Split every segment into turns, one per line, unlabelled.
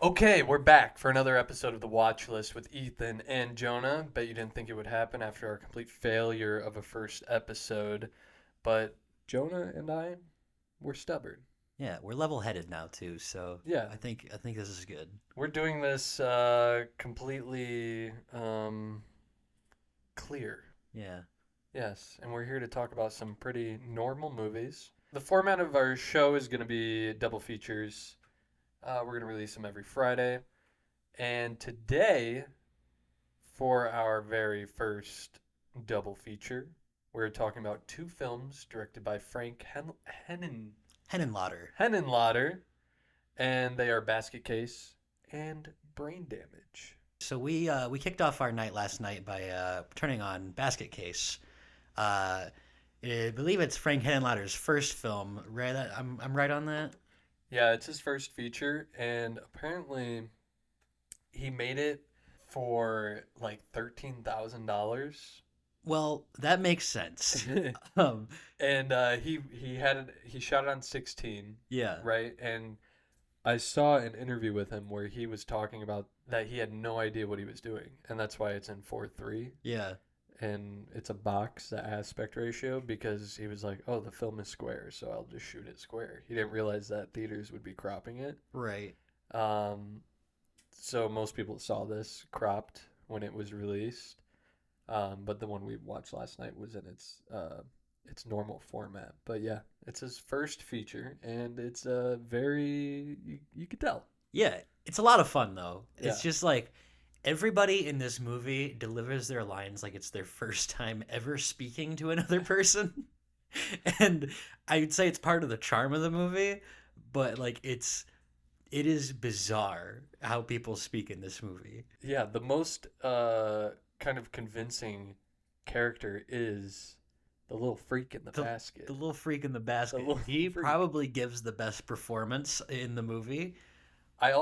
Okay, we're back for another episode of the Watchlist with Ethan and Jonah. Bet you didn't think it would happen after our complete failure of a first episode, but Jonah and I, we're stubborn.
Yeah, we're level-headed now too, so
Yeah,
I think this is good.
we're doing this completely clear.
Yeah.
Yes, and we're here to talk about some pretty normal movies. The format of our show is going to be double features. We're going to release them every Friday. And today, for our very first double feature, we're talking about two films directed by Frank
Henenlotter.
Henenlotter, and they are Basket Case and Brain Damage.
So we kicked off our night last night by turning on Basket Case. I believe it's Frank Henenlotter's first film. Right? I'm right on that.
Yeah, it's his first feature, and apparently he made it for like $13,000.
Well, that makes sense. um,
And he shot it on 16,
yeah.
right? And I saw an interview with him where he was talking about that he had no idea what he was doing, and that's why it's in 4:3,
Yeah.
and it's a box, the aspect ratio, because he was like, "Oh, the film is square, so I'll just shoot it square." He didn't realize that theaters would be cropping it.
Right.
Um, so most people saw this cropped when it was released, but the one we watched last night was in its normal format. But yeah, it's his first feature, and it's you could tell.
Yeah. It's a lot of fun though.
Yeah.
It's just like everybody in this movie delivers their lines like it's their first time ever speaking to another person. And I would say it's part of the charm of the movie, but like it is bizarre how people speak in this movie.
Yeah, the most kind of convincing character is the little freak in the
The
basket.
the little freak in the basket.
little
He
freak.
probably gives the best performance in the movie.
I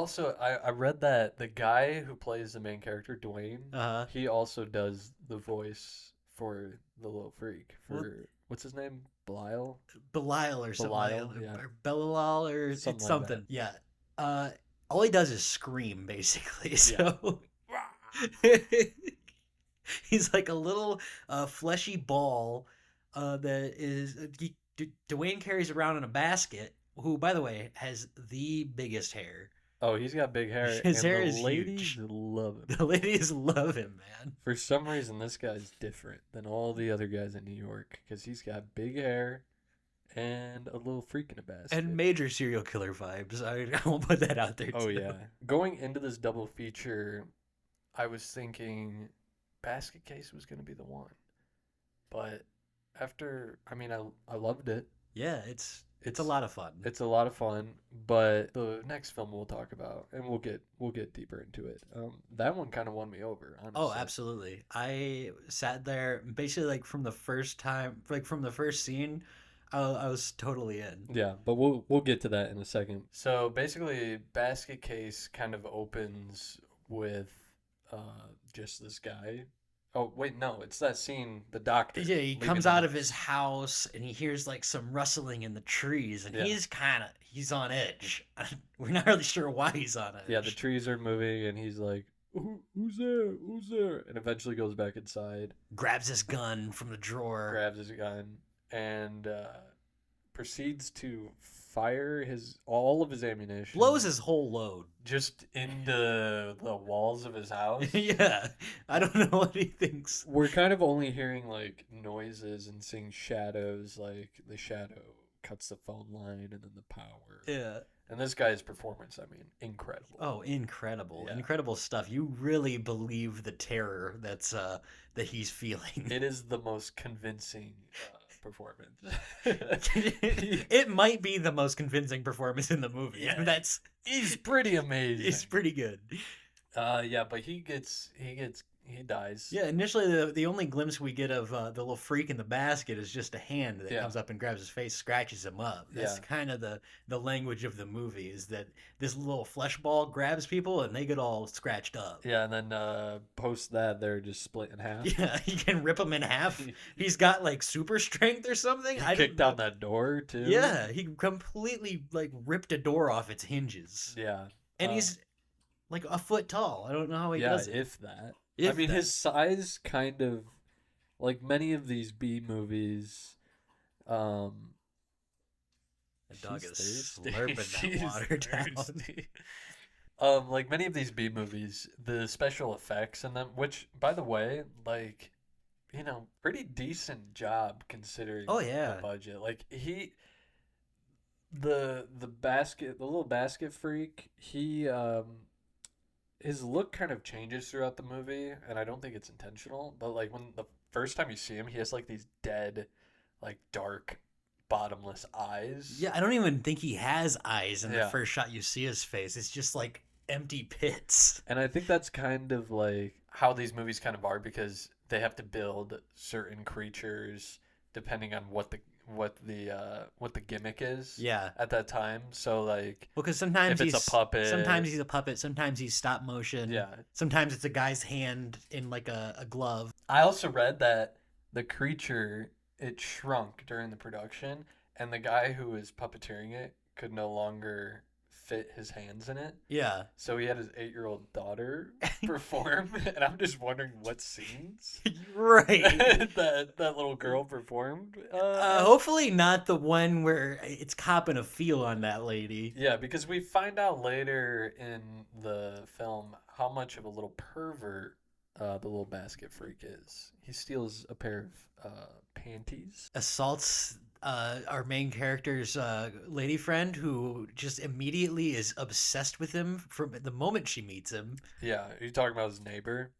read that the guy who plays the main character, Dwayne,
Uh
he also does the voice for the little freak for what's his name? Belial?
Belial or something
Belial,
like,
yeah.
or Belalal or
Something
it's
like
something.
that.
Yeah. All he does is scream basically. So he's like a little fleshy ball that is Dwayne carries around in a basket. Who, by the way, has the biggest hair.
Oh, he's got big hair,
His
and
hair
the
is
ladies
huge.
love him.
The ladies love him, man.
For some reason, this guy's different than all the other guys in New York because he's got big hair and a little freak in a basket.
And major serial killer vibes. I won't put that out there.
Oh
too.
yeah. Going into this double feature, I was thinking Basket Case was going to be the one. But I loved it.
Yeah, it's a lot of fun.
It's a lot of fun, but the next film we'll talk about, and we'll get deeper into it. That one kind of won me over, honestly.
Oh, absolutely. I sat there basically like from the first time, like from the first scene, I was totally in.
Yeah, but we'll get to that in a second. So basically, Basket Case kind of opens with just this guy. Oh wait, no, it's that scene, the doctor.
Yeah, he
leaving
comes
the
out of
house.
his house and he hears like some rustling in the trees and
Yeah.
he's on edge. We're not really sure why he's on edge.
Yeah, the trees are moving, and he's like, Who's there? Who's there?" And eventually goes back inside,
grabs his gun from the drawer.
grabs his gun, and proceeds to fire all of his ammunition.
Blows his whole load.
just into the walls of his house.
Yeah. I don't know what he thinks.
We're kind of only hearing like noises and seeing shadows, like the shadow cuts the phone line and then the power.
Yeah.
And this guy's performance, incredible.
Oh, incredible.
Yeah.
Incredible stuff. You really believe the terror that he's feeling.
It is the most convincing performance.
It might be the most convincing performance in the movie.
Yeah.
He's
pretty amazing.
It's pretty good.
Yeah, but he dies.
Yeah, initially the only glimpse we get of the little freak in the basket is just a hand that
Yeah.
comes up and grabs his face, scratches him up. That's
Yeah.
kind of the language of the movie, is that this little flesh ball grabs people and they get all scratched up.
Yeah, and then post that they're just split in half.
Yeah, he can rip him in half. He's got like super strength or something.
He kicked down that door too.
Yeah, he completely like ripped a door off its hinges.
Yeah.
And he's like a foot tall. I don't know how he
Yeah,
does it.
if that. I
If
mean,
that.
his size kind of like many of these B movies. Um,
The dog
she's
is
thirsty.
slurping that
She's
water down.
thirsty. Like many of these B movies, the special effects in them, which by the way, like, pretty decent job considering
Oh
the
yeah.
budget. Like the little basket freak, his look kind of changes throughout the movie, and I don't think it's intentional. But like when the first time you see him, he has like these dead, like dark, bottomless eyes.
Yeah, I don't even think he has eyes in the
Yeah.
first shot you see his face. It's just like empty pits.
And I think that's kind of like how these movies kind of are because they have to build certain creatures depending on what the gimmick is
Yeah.
at that time. So like
Well, because sometimes
if it's a puppet,
sometimes he's a puppet, sometimes he's stop motion.
yeah.
Sometimes it's a guy's hand in like a glove.
I also read that the creature it shrunk during the production, and the guy who was puppeteering it could no longer fit his hands in it.
Yeah.
So he had his 8-year-old daughter perform, and I'm just wondering what scenes
Right.
that little girl performed.
Hopefully not the one where it's copping a feel on that lady.
Yeah, because we find out later in the film how much of a little pervert the little basket freak is. He steals a pair of panties.
Assaults our main character's lady friend, who just immediately is obsessed with him from the moment she meets him.
Yeah, are you talking about his neighbor?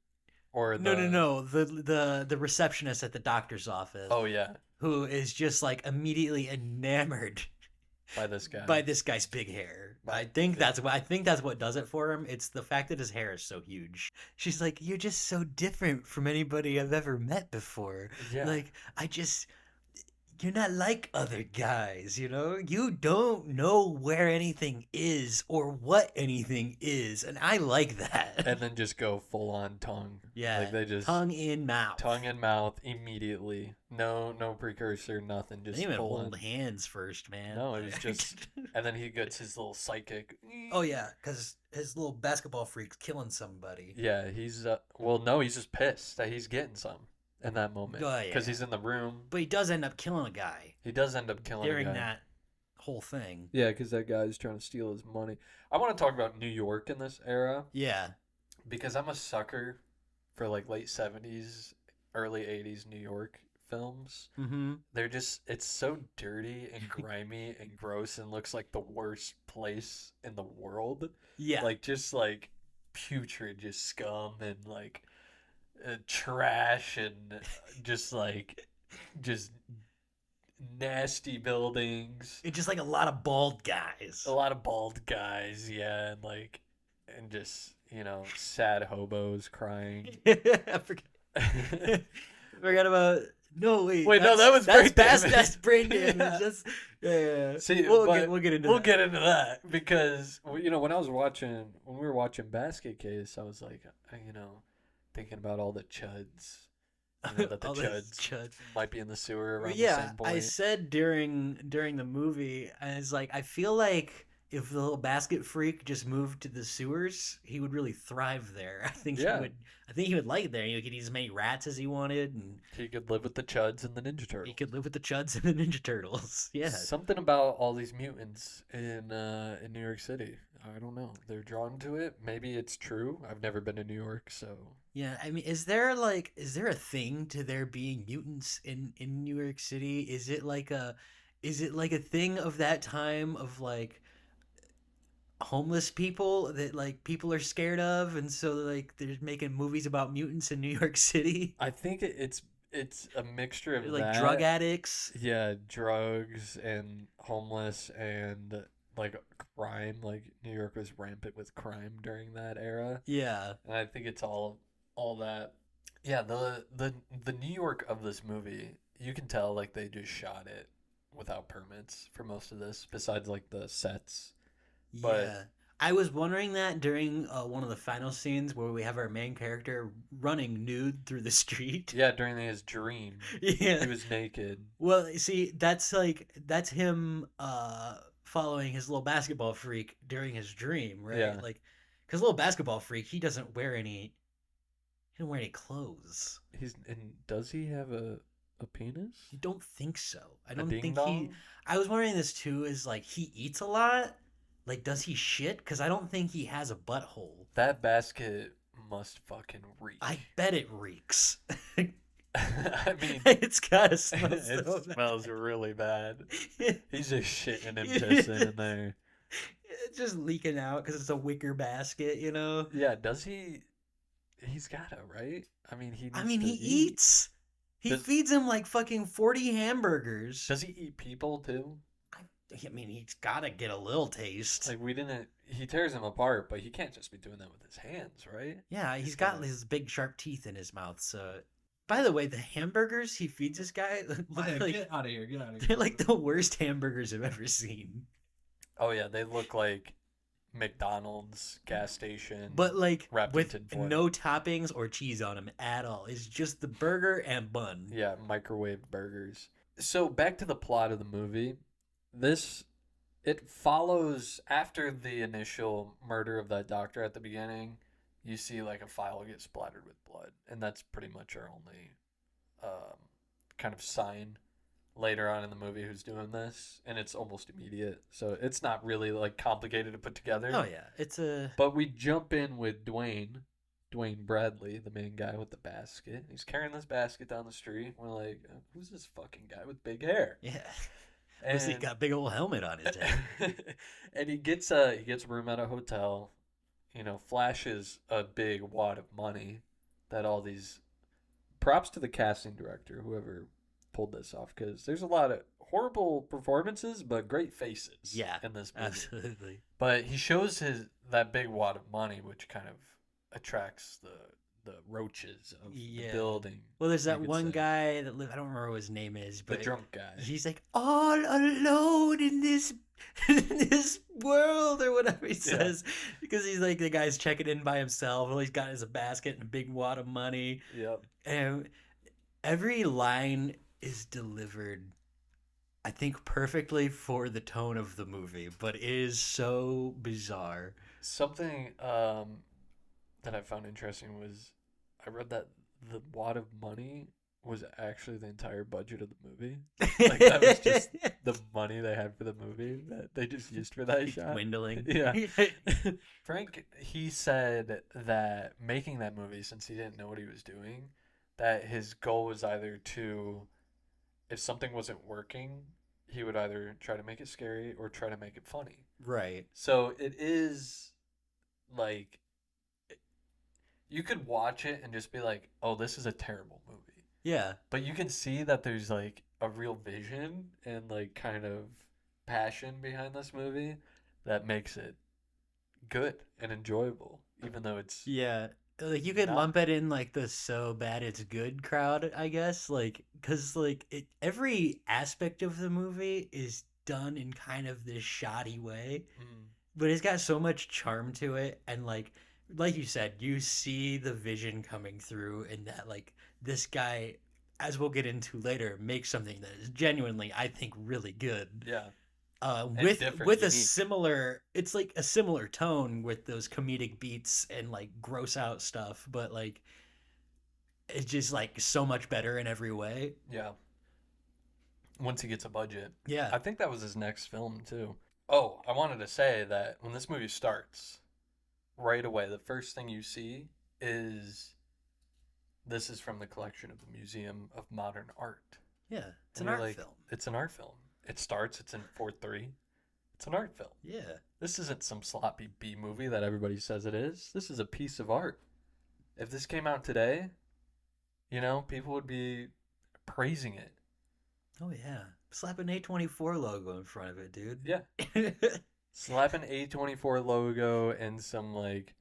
Or
No. The receptionist at the doctor's office.
Oh, yeah,
Who is just like immediately enamored
by this guy.
by this guy's big hair. I think that's what does it for him. It's the fact that his hair is so huge. She's like, "You're just so different from anybody I've ever met before.
Yeah.
Like, you're not like other guys, You don't know where anything is or what anything is, and I like that."
And then just go full on tongue.
Yeah,
Like they just
tongue in mouth.
tongue in mouth immediately. No precursor, nothing.
They
Just
didn't even
full
hold
on.
hands first, man.
No, it was just, and then he gets his little psychic.
Oh yeah, because his little basketball freak's killing somebody.
Yeah, he's well, no, he's just pissed that he's getting some in that moment
Oh,
because
yeah.
he's in the room.
But he does end up killing a guy
He does end up killing
during
a guy.
that whole thing.
Yeah, because that guy's trying to steal his money. I want to talk about New York in this era
Yeah.
because I'm a sucker for like late 70s, early 80s New York films.
Mm-hmm.
It's so dirty and grimy and gross and looks like the worst place in the world.
Yeah.
Like just like putrid, just scum and like trash and just nasty buildings.
it's just like a lot of bald guys.
A lot of bald guys, yeah, and just sad hobos crying.
I forgot about. No, wait.
Wait, no, that was
that's
brain damage.
That's brain damage.
Yeah.
Yeah.
See,
we'll
but
get into
we'll
that.
get into that because when we were watching Basket Case, I was like, thinking about all the chuds, that the
All those
chuds might be in the sewer around the
Yeah,
same point.
I said during the movie, I was like, I feel like if the little basket freak just moved to the sewers, he would really thrive there. I think
Yeah.
he would. I think he would like it there. He could eat as many rats as he wanted, and
He could live with the chuds and the Ninja Turtles.
he could live with the Chuds and the Ninja Turtles. Yeah.
Something about all these mutants in New York City. I don't know. They're drawn to it. Maybe it's true. I've never been to New York, so
Yeah, I mean, is there a thing to there being mutants in New York City? Is it like a thing of that time of like homeless people that like people are scared of, and so like they're making movies about mutants in New York City?
I think it's a mixture of
Like
that.
drug addicts?
Yeah, drugs and homeless and like crime. Like New York was rampant with crime during that era,
Yeah.
and I think it's all that. Yeah, the New York of this movie, you can tell like they just shot it without permits for most of this, besides like the sets. But-
Yeah. I was wondering that during one of the final scenes where we have our main character running nude through the street.
Yeah, during his dream,
Yeah.
he was naked.
Well, see, that's him following his little basketball freak during his dream, right?
Yeah.
Like, Because little basketball freak, he doesn't wear any. He doesn't wear any clothes.
Does he have a penis?
I don't think so. I
A
don't
ding
think he.
dong?
I was wondering this too. Is like he eats a lot. Like, does he shit? Because I don't think he has a butthole.
That basket must fucking reek.
I bet it reeks.
I mean,
It's gotta smell
it
so
smells really bad.
bad.
He's just shitting and pissing in there.
It's just leaking out because it's a wicker basket, you know.
Yeah, does he? He's gotta, right? I mean, he
I
needs
mean,
to
he
eat.
eats. He
Does
feeds him like fucking 40 hamburgers.
does he eat people too?
I mean, he's gotta get a little taste.
Like we didn't. He tears them apart, but he can't just be doing that with his hands, right?
Yeah, he's
He's
got
gotta-
his big sharp teeth in his mouth. So, by the way, the hamburgers he feeds this guy look like
get out of here! Get out of
they're like the worst hamburgers I've ever seen.
Oh yeah, they look like McDonald's gas station.
But like
wrapped in
with
tinfoil.
no toppings or cheese on them at all. It's just the burger and bun.
Yeah, microwave burgers. So back to the plot of the movie. It follows after the initial murder of that doctor at the beginning. You see like a file get splattered with blood, and that's pretty much our only kind of sign later on in the movie who's doing this, and it's almost immediate. So it's not really like complicated to put together.
Oh yeah, it's a
But we jump in with Dwayne Bradley, the main guy with the basket. He's carrying this basket down the street. We're like, who's this fucking guy with big hair?
yeah.
And,
He got a big old helmet on his head.
and he gets a room at a hotel. Flashes a big wad of money that all these props to the casting director, whoever pulled this off, because there's a lot of horrible performances but great faces
Yeah,
in this movie.
absolutely.
But he shows that big wad of money, which kind of attracts the roaches of the building.
Well, there's
you
that
could
one
say.
guy that I don't remember what his name is,
The
but
drunk guy.
he's like all alone in this world or whatever he says, because he's like the guy's checking in by himself. All he's got is a basket and a big wad of money,
Yep.
and every line is delivered, I think, perfectly for the tone of the movie, but it is so bizarre.
Something that I found interesting was I read that the wad of money was actually the entire budget of the movie. Like that was just the money they had for the movie that they just used for that shot.
Dwindling.
Yeah. Frank, he said that making that movie, since he didn't know what he was doing, that his goal was either to, if something wasn't working, he would either try to make it scary or try to make it funny.
Right.
So it is like, you could watch it and just be like, oh, this is a terrible movie.
Yeah.
But you can see that there's like a real vision and like kind of passion behind this movie that makes it good and enjoyable, even though it's
Yeah. Like you could
not.
lump it in like the so bad it's good crowd, I guess. Like, cause like every aspect of the movie is done in kind of this shoddy way, but it's got so much charm to it, and like you said, you see the vision coming through, and that like this guy, as we'll get into later, makes something that is genuinely, I think, really good.
Yeah.
With
different,
with a
unique.
similar, it's like a similar tone with those comedic beats and like gross out stuff, but like it's just like so much better in every way.
Yeah. Once he gets a budget.
Yeah.
I think that was his next film too. Oh, I wanted to say that when this movie starts, right away, the first thing you see is this is from the collection of the Museum of Modern Art.
Yeah. It's
And
an
you're
art
like,
film.
It's an art film. It starts, it's in 4:3. It's an art film.
Yeah.
This isn't some sloppy B movie that everybody says it is. This is a piece of art. If this came out today, people would be praising it.
Oh yeah. Slap an A24 logo in front of it, dude.
Yeah. Slap an A24 logo and some like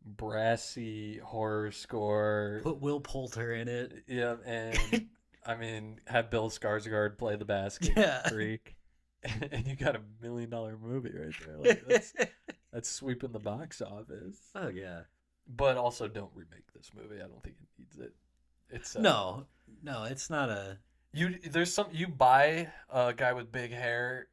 brassy horror score.
Put Will Poulter in it.
Yeah, and I mean, have Bill Skarsgård play the basket
Yeah.
freak, and you got $1 million movie right there. Like that's sweeping the box office.
Oh yeah.
But also, don't remake this movie. I don't think it needs it. It's
No, it's not a.
you buy a guy with big hair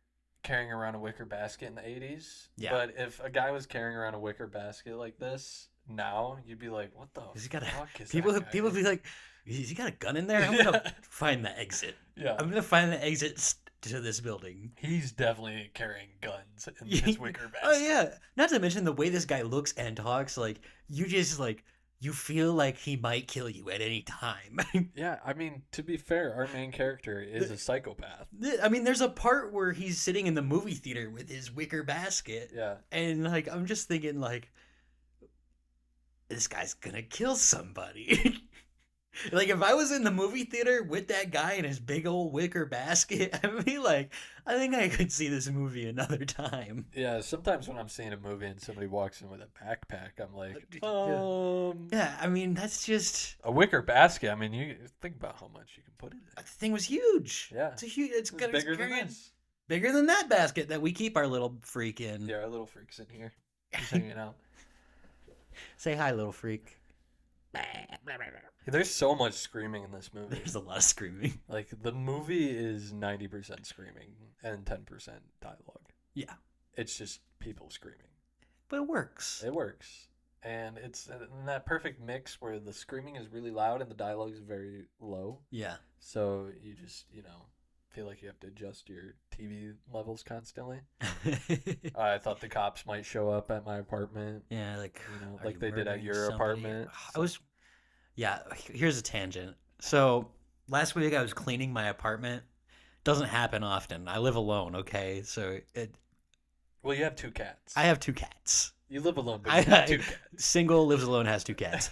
carrying around a wicker basket in the 80s.
Yeah.
But if a guy was carrying around a wicker basket like this now, you'd be like, what the fuck is
people
that guy?
people be like, has he got a gun in there? I'm gonna find the exit.
Yeah.
I'm gonna find the exit to this building.
He's definitely carrying guns in his wicker basket.
Oh yeah. Not to mention the way this guy looks and talks, like you just like you feel like he might kill you at any time.
Yeah, I mean, to be fair, our main character is a psychopath.
I mean, there's a part where he's sitting in the movie theater with his wicker basket.
Yeah.
And like I'm just thinking like this guy's gonna kill somebody. Like if I was in the movie theater with that guy in his big old wicker basket, I'd be like, I think I could see this movie another time.
Yeah, sometimes when I'm seeing a movie and somebody walks in with a backpack, I'm like,
Yeah, I mean that's just
a wicker basket. I mean, you think about how much you can put in it.
the thing was huge.
Yeah,
it's a huge. It's
bigger than this.
Bigger than that basket that we keep our little freak in.
Yeah, our little freak's in here, just hanging out.
Say hi, little freak.
There's so much screaming in this movie.
There's a lot of screaming.
Like the movie is 90% screaming and 10% dialogue.
Yeah,
it's just people screaming.
But it works.
It works. And it's in that perfect mix where the screaming is really loud and the dialogue is very low.
Yeah.
So you just, feel like you have to adjust your TV levels constantly. I thought the cops might show up at my apartment.
Yeah, like
like they did at your apartment.
Yeah, here's a tangent. So last week I was cleaning my apartment. Doesn't happen often. I live alone, okay? So
Well, you have 2 cats.
I have 2 cats.
You live alone, but you have 2 cats.
Single, lives alone, has 2 cats.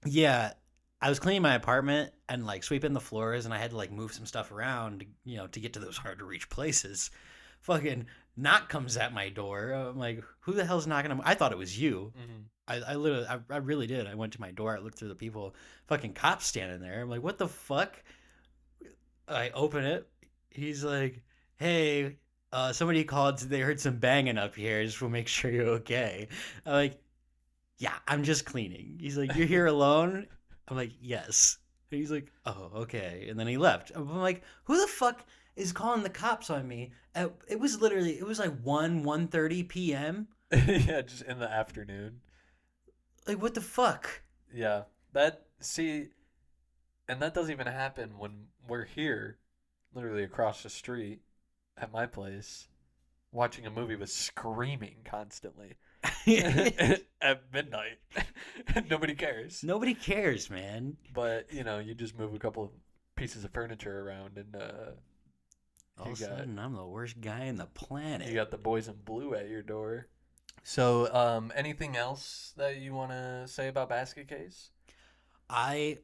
Yeah, I was cleaning my apartment and like sweeping the floors, and I had to like move some stuff around, to get to those hard to reach places. Fucking knock comes at my door. I'm like, who the hell's knocking on my... I thought it was you.
Mm-hmm.
I really did. I went to my door. I looked through the people. Fucking cops standing there. I'm like, what the fuck? I open it. He's like, hey, somebody called. They heard some banging up here. Just want to make sure you're okay. I'm like, yeah, I'm just cleaning. He's like, you're here alone? I'm like, yes. And he's like, oh, okay. And then he left. I'm like, who the fuck is calling the cops on me? It was like 1:30 p.m.
Yeah, just in the afternoon.
Like, what the fuck?
Yeah. And that doesn't even happen when we're here, literally across the street at my place, watching a movie with screaming constantly at midnight. Nobody cares.
Nobody cares, man.
But, you just move a couple of pieces of furniture around and
all of a sudden, I'm the worst guy in the planet.
You got the boys in blue at your door. So, anything else that you want to say about Basket Case?
I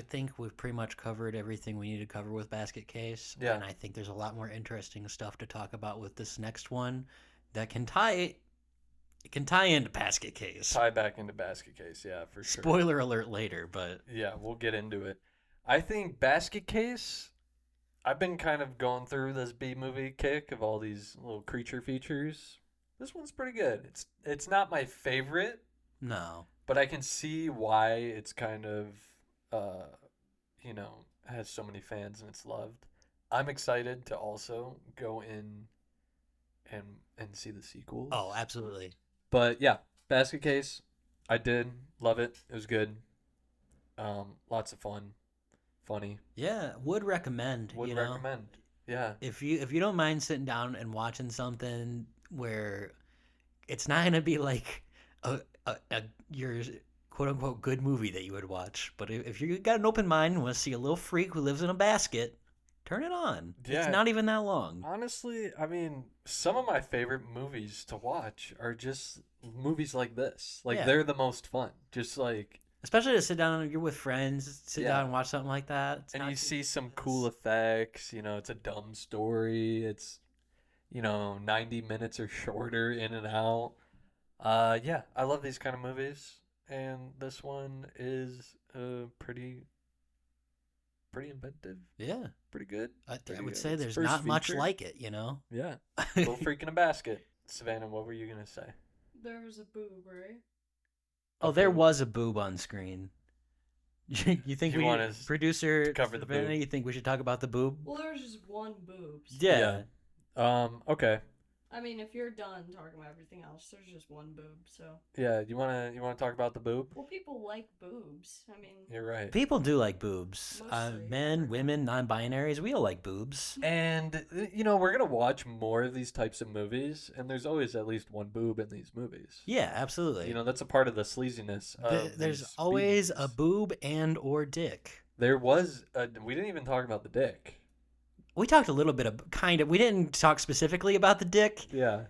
think we've pretty much covered everything we need to cover with Basket Case.
Yeah.
And I think there's a lot more interesting stuff to talk about with this next one that can tie into Basket Case.
Tie back into Basket Case, yeah, for sure.
Spoiler alert later, but...
Yeah, we'll get into it. I think Basket Case, I've been kind of going through this B-movie kick of all these little creature features. This one's pretty good. It's not my favorite.
No.
But I can see why it's kind of, has so many fans and it's loved. I'm excited to also go in and see the sequels.
Oh, absolutely.
But yeah, Basket Case, I did love it. It was good. Lots of fun, funny.
Yeah, would recommend.
Recommend. Yeah.
If you don't mind sitting down and watching something where it's not gonna be like your quote unquote good movie that you would watch, but if you got an open mind and want to see a little freak who lives in a basket, turn it on. Yeah. It's not even that long.
Honestly, I mean, some of my favorite movies to watch are just movies like this. Like, they're the most fun. Just like...
Especially to sit down and you're with friends, sit down and watch something like that.
And you see some cool effects. It's a dumb story. It's, 90 minutes or shorter in and out. Yeah, I love these kind of movies. And this one is pretty inventive.
Yeah.
Pretty good.
I would say there's not much like it,
Yeah. Little freak in a basket. Savannah, what were you going to say?
There was a boob, right?
Oh, there was a boob on screen. You think
want us
producer
to cover the
Savannah,
boob?
you think we should talk about the boob?
Well, there was just one boob.
Yeah.
Okay.
I mean, if you're done talking about everything else, there's just one boob, so.
Yeah, you wanna talk about the boob?
Well, people like boobs. I mean,
You're right.
People do like boobs.
Mostly.
Men, women, non-binaries, we all like boobs.
And we're gonna watch more of these types of movies, and there's always at least one boob in these movies.
Yeah, absolutely.
That's a part of the sleaziness of
There's
these
always
movies.
a boob and or dick.
There was we didn't even talk about the dick.
We talked a little bit of we didn't talk specifically about the dick,
Yeah.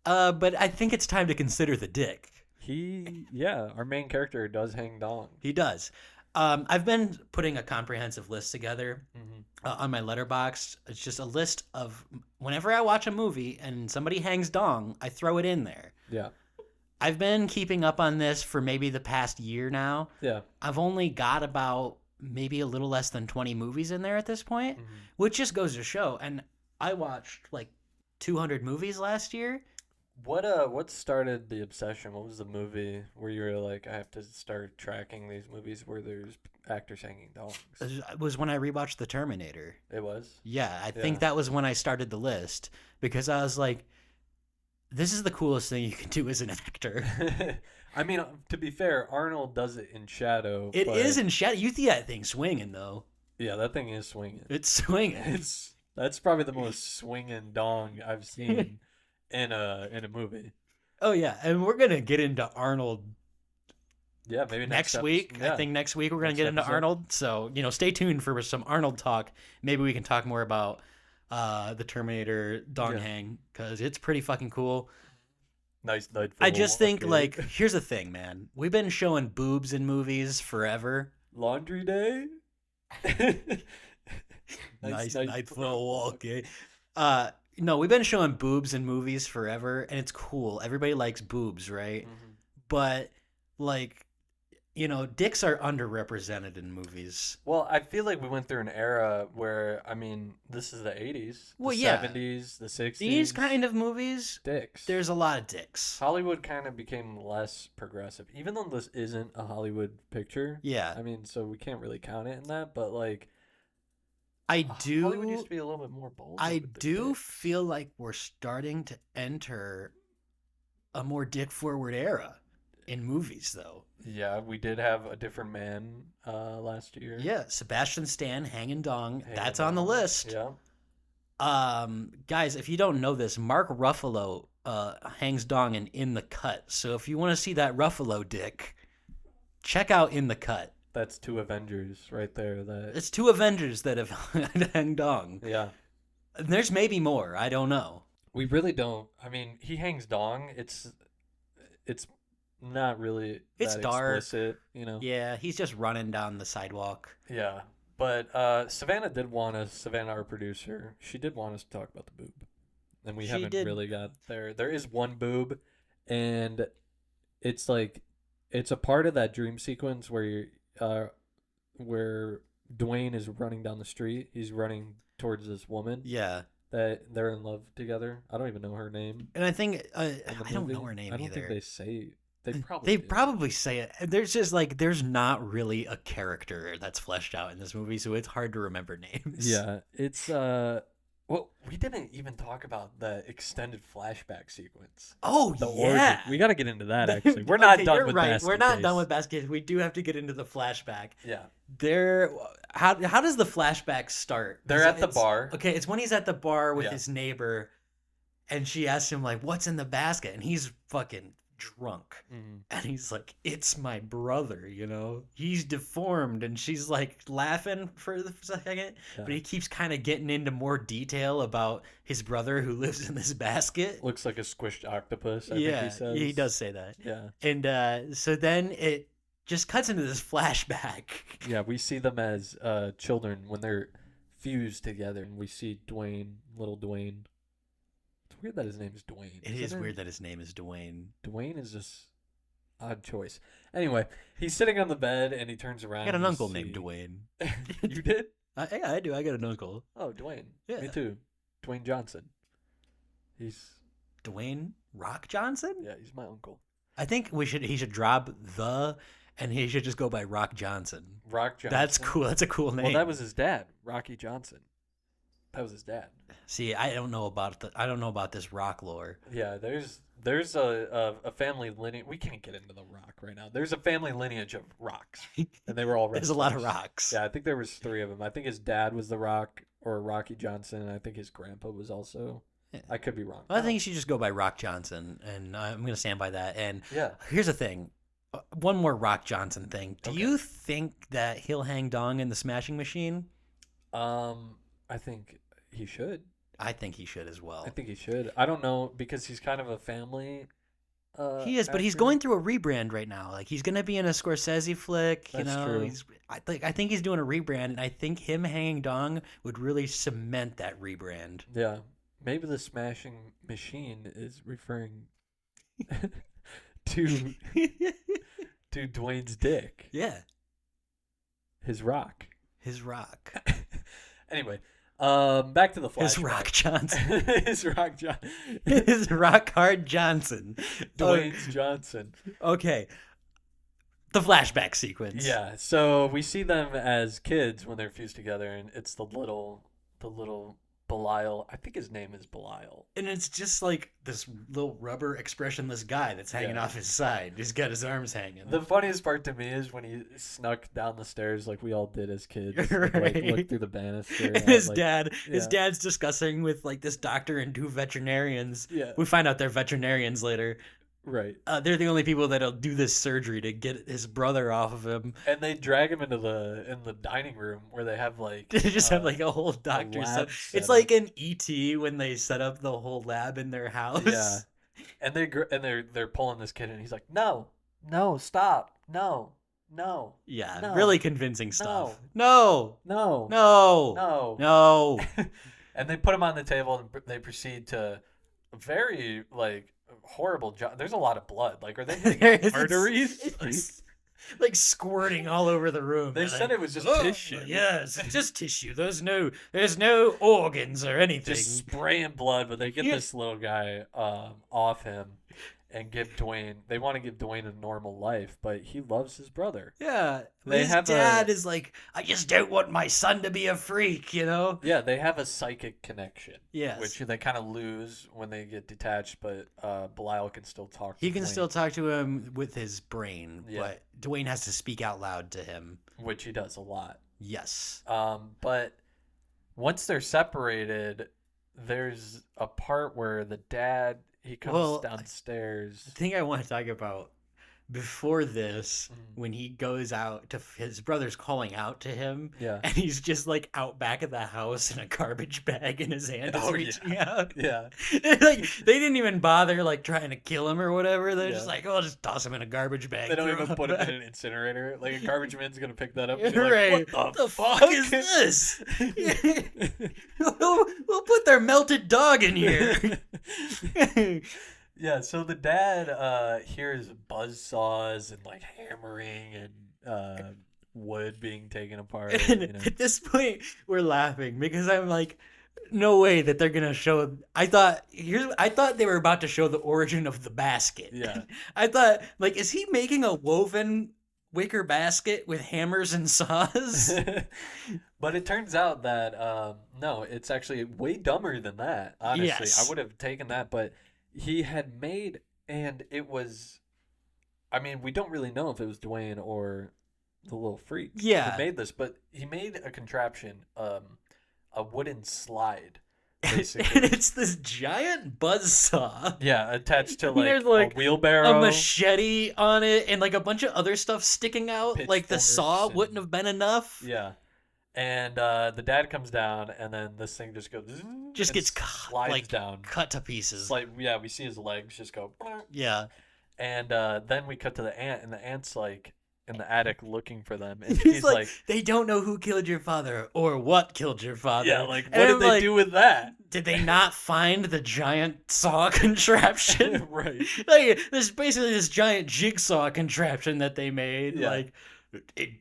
but I think it's time to consider the dick.
Our main character does hang dong.
He does. I've been putting a comprehensive list together on my letterbox. It's just a list of whenever I watch a movie and somebody hangs dong, I throw it in there.
Yeah.
I've been keeping up on this for maybe the past year now.
Yeah.
I've only got about maybe a little less than 20 movies in there at this point, which just goes to show. And I watched like 200 movies last year.
What started the obsession? What was the movie where you were like, I have to start tracking these movies where there's actors hanging dongs?
It was when I rewatched The Terminator.
It was?
Yeah, I think that was when I started the list because I was like, this is the coolest thing you can do as an actor.
I mean, to be fair, Arnold does it in shadow.
It
but
is in shadow. You see that thing swinging, though.
Yeah, that thing is swinging.
It's swinging.
That's probably the most swinging dong I've seen in a movie.
Oh, yeah. And we're going to get into Arnold
Yeah, maybe
next week.
Yeah.
I think next week we're going to
Next
get into
episode.
Arnold. So, stay tuned for some Arnold talk. Maybe we can talk more about the Terminator dong hang because it's pretty fucking cool.
Nice night.
I just think, like, here's the thing, man. We've been showing boobs in movies forever.
Laundry Day.
Nice night for a walk, eh? No, we've been showing boobs in movies forever, and it's cool. Everybody likes boobs, right? But, like, dicks are underrepresented in movies.
Well, I feel like we went through an era where, I mean, this is the 80s,
Well,
the
yeah.
70s, the 60s.
These kind of movies,
dicks.
there's a lot of dicks.
Hollywood kind of became less progressive, even though this isn't a Hollywood picture.
Yeah.
I mean, so we can't really count it in that, but like, Hollywood used
do
to be a little bit more bold.
I
with the
do
dick.
feel like we're starting to enter a more dick forward era in movies, though.
Yeah, we did have A Different Man last year.
Yeah, Sebastian Stan hanging dong.
Hanging
That's on the
dong.
list.
Yeah.
Guys, if you don't know this, Mark Ruffalo hangs dong in The Cut. So if you want to see that Ruffalo dick, check out In the Cut.
That's two Avengers right there.
It's two Avengers that have hang dong.
Yeah.
There's maybe more. I don't know.
We really don't. I mean, he hangs dong. It's not really
It's
that
dark.
explicit,
Yeah, he's just running down the sidewalk.
Yeah. But Savannah, our producer, she did want us to talk about the boob. And we
She
haven't
did.
really got there. There is one boob, and it's like, it's a part of that dream sequence where Dwayne is running down the street. He's running towards this woman
Yeah.
that they're in love together. I don't even know her name.
And I think,
in
I
the
don't
movie.
know her name
I don't
either.
think they say. They
They
do.
probably say it. There's just like, there's not really a character that's fleshed out in this movie, so it's hard to remember names.
Yeah, it's well, we didn't even talk about the extended flashback sequence.
Oh,
The
yeah.
origin. We got to get into that actually. We're not
Okay,
done
you're
with
right.
Basket
We're not
Case.
done with Basket Case. We do have to get into the flashback.
Yeah.
How does the flashback start?
They're at the bar.
Okay, it's when he's at the bar with
Yeah.
his neighbor, and she asks him like, "What's in the basket?" And he's fucking drunk, and he's like, "It's my brother, he's deformed." And she's like laughing for a second, but he keeps kind of getting into more detail about his brother who lives in this basket.
Looks like a squished octopus, I think
Yeah,
he says.
he does say that.
Yeah.
And so then it just cuts into this flashback.
Yeah, we see them as children when they're fused together, and we see little Dwayne. It's weird that his name is Dwayne.
It is weird that his name is Dwayne.
Dwayne is just odd choice. Anyway, he's sitting on the bed and he turns around.
I got an
and we
uncle
see-
named Dwayne.
You did?
Yeah, I do. I got an uncle.
Oh, Dwayne.
Yeah.
Me too. Dwayne Johnson. He's
Dwayne Rock Johnson?
yeah, he's my uncle.
I think he should drop and he should just go by Rock Johnson.
Rock Johnson.
That's cool. That's a cool name.
Well, that was his dad, Rocky Johnson. That was his dad.
See, I don't know about this rock lore.
Yeah, there's a family lineage. We can't get into the rock right now. There's a family lineage of rocks, and they were all
There's a lot of
wrestlers.
rocks.
Yeah, I think there was 3 of them. I think his dad was the Rock or Rocky Johnson, and I think his grandpa was also.
Yeah.
I could be wrong.
Well, I think you should just go by Rock Johnson, and I'm going to stand by that. And
Yeah.
here's the thing. One more Rock Johnson thing. Do
Okay.
you think that he'll hang dong in the Smashing Machine?
I think he should.
I think he should as well.
I think he should. I don't know because he's kind of a family.
He is, but he's
actor.
going through a rebrand right now. Like he's going to be in a Scorsese flick.
That's
you know,
true.
I think he's doing a rebrand, and I think him hanging dong would really cement that rebrand.
Yeah, maybe the Smashing Machine is referring to Dwayne's dick,
Yeah,
his rock.
his rock,
Anyway, back to the flashback.
his Rock Johnson,
His rock John.
his Rock Hard Johnson,
Dwayne's Johnson.
Okay, the flashback sequence.
Yeah, so we see them as kids when they're fused together, and it's the little Belial. I think his name is Belial.
And it's just like this little rubber expressionless guy that's hanging
Yeah.
off his side. He's got his arms hanging.
The funniest part to me is when he snuck down the stairs like we all did as kids, like
Right.
looked through the banister.
And
And
his
like,
his
yeah.
dad's discussing with like this doctor and 2 veterinarians.
Yeah,
We find out they're veterinarians later.
right.
They're the only people that'll do this surgery to get his brother off of him.
And they drag him into the dining room where they have like
They just have like a whole doctor
lab
set.
set
It's
up.
like an ET when they set up the whole lab in their house.
Yeah. and they're pulling this kid and he's like, no, stop, no,
Yeah,
No.
really convincing stuff. No,
no,
no, no.
And they put him on the table and they proceed to a very like horrible job. There's a lot of blood. Like, are they getting arteries?
It's like squirting all over the room.
They
They're
said
like,
it was just
"Oh,
tissue.
Yes, it's just tissue. There's no organs or anything.
Just spraying blood, but they get
Yeah.
this little guy off him and give Dwayne. They want to give Dwayne a normal life, but he loves his brother.
Yeah,
They
his
have
dad
a-
is like, I just don't want my son to be a freak, you know?
Yeah, they have a psychic connection,
Yes.
which they kind of lose when they get detached. But Belial can still talk. To
He can
Dwayne,
still talk to him with his brain,
Yeah.
but Dwayne has to speak out loud to him.
which he does a lot.
Yes.
But once they're separated, there's a part where the dad he comes
Well,
downstairs.
The thing I want to talk about before this,
Mhm.
when he goes out to his brother's calling out to him,
Yeah.
and he's just like out back of the house in a garbage bag in his hand, is
Oh, yeah.
reaching out.
Yeah.
Like they didn't even bother like trying to kill him or whatever. They're just
Yeah.
like, oh, just toss him in a garbage bag.
They don't
throw
even put him
back."
in an incinerator. Like a garbage man's gonna pick that up. And be
Right.
like, what
the fuck is this? we'll put their melted dog in here.
Yeah, so the dad hears buzz saws and like hammering and wood being taken apart.
And
You know?
at this point, we're laughing because I'm like, no way that they're gonna show. I thought they were about to show the origin of the basket.
Yeah.
I thought, like, is he making a woven wicker basket with hammers and saws?
But it turns out that no, it's actually way dumber than that. Honestly,
Yes.
I would have taken that, but he had made, and it was. I mean, we don't really know if it was Dwayne or the little freak
Yeah.
who made this, but he made a contraption, a wooden slide,
And
basically.
it's this giant buzzsaw.
Yeah, attached to like,
There's, like,
a wheelbarrow.
A machete on it and like a bunch of other stuff sticking out. Like the saw
Pitchforks and-
wouldn't have been enough.
Yeah. And the dad comes down, and then this thing just goes.
Just
and
gets cut,
slides
like
down.
cut to pieces.
It's like, yeah, we see his legs just go.
Yeah.
And then we cut to the ant, and the ant's like in the attic looking for them, and
He's
he's
like,
like,
they don't know who killed your father or what killed your father.
yeah, like
And
what did
I'm
they
like,
do with that?
Did they not find the giant saw contraption?
Right.
Like, there's basically this giant jigsaw contraption that they made.
Yeah.
Like,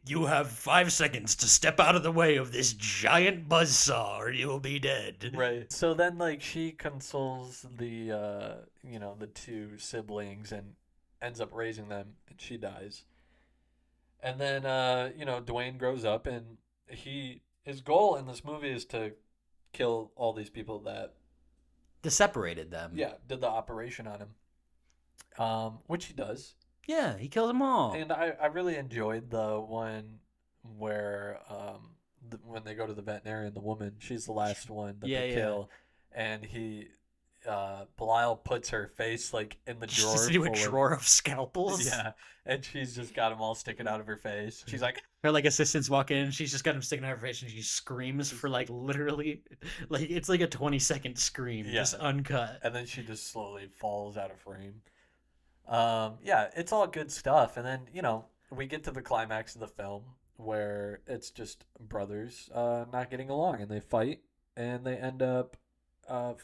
you have 5 seconds to step out of the way of this giant buzzsaw or you'll be dead.
Right. So then, like, she consoles the, the 2 siblings and ends up raising them, and she dies. And then, Dwayne grows up, and his goal in this movie is to kill all these people that
Separated them.
did the operation on him, which he does.
Yeah, he killed them all.
And I really enjoyed the one where when they go to the veterinarian, the woman, she's the last one that they kill, and Belial puts her face like in the drawer.
Just into a drawer of scalpels.
Yeah, and she's just got them all sticking out of her face. She's like,
her like assistants walk in, and she's just got them sticking out of her face, and she screams for like literally, like it's like a 20-second scream, just uncut.
And then she just slowly falls out of frame. Yeah, it's all good stuff. And then, we get to the climax of the film where it's just brothers not getting along, and they fight, and they end up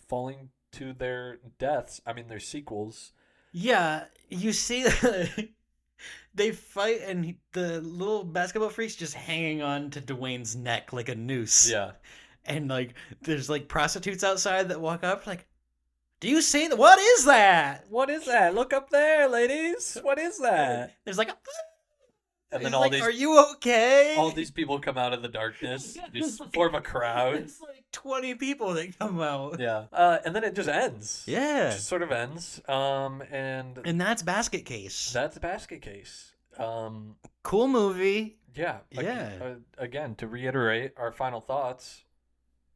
falling to their deaths. I mean, their sequels.
Yeah, you see they fight, and the little basketball freak's just hanging on to Dwayne's neck like a noose.
Yeah.
And like there's like prostitutes outside that walk up like, do you see that? What is that?
What is that? Look up there, ladies. What is that?
There's like,
and then
all these, are you okay?
All these people come out of the darkness, just form a crowd.
It's like 20 people that come out.
Yeah. And then it just ends.
Yeah.
It just sort of ends. And
that's Basket Case.
That's Basket Case.
Cool movie.
Yeah.
Yeah.
Again, to reiterate our final thoughts,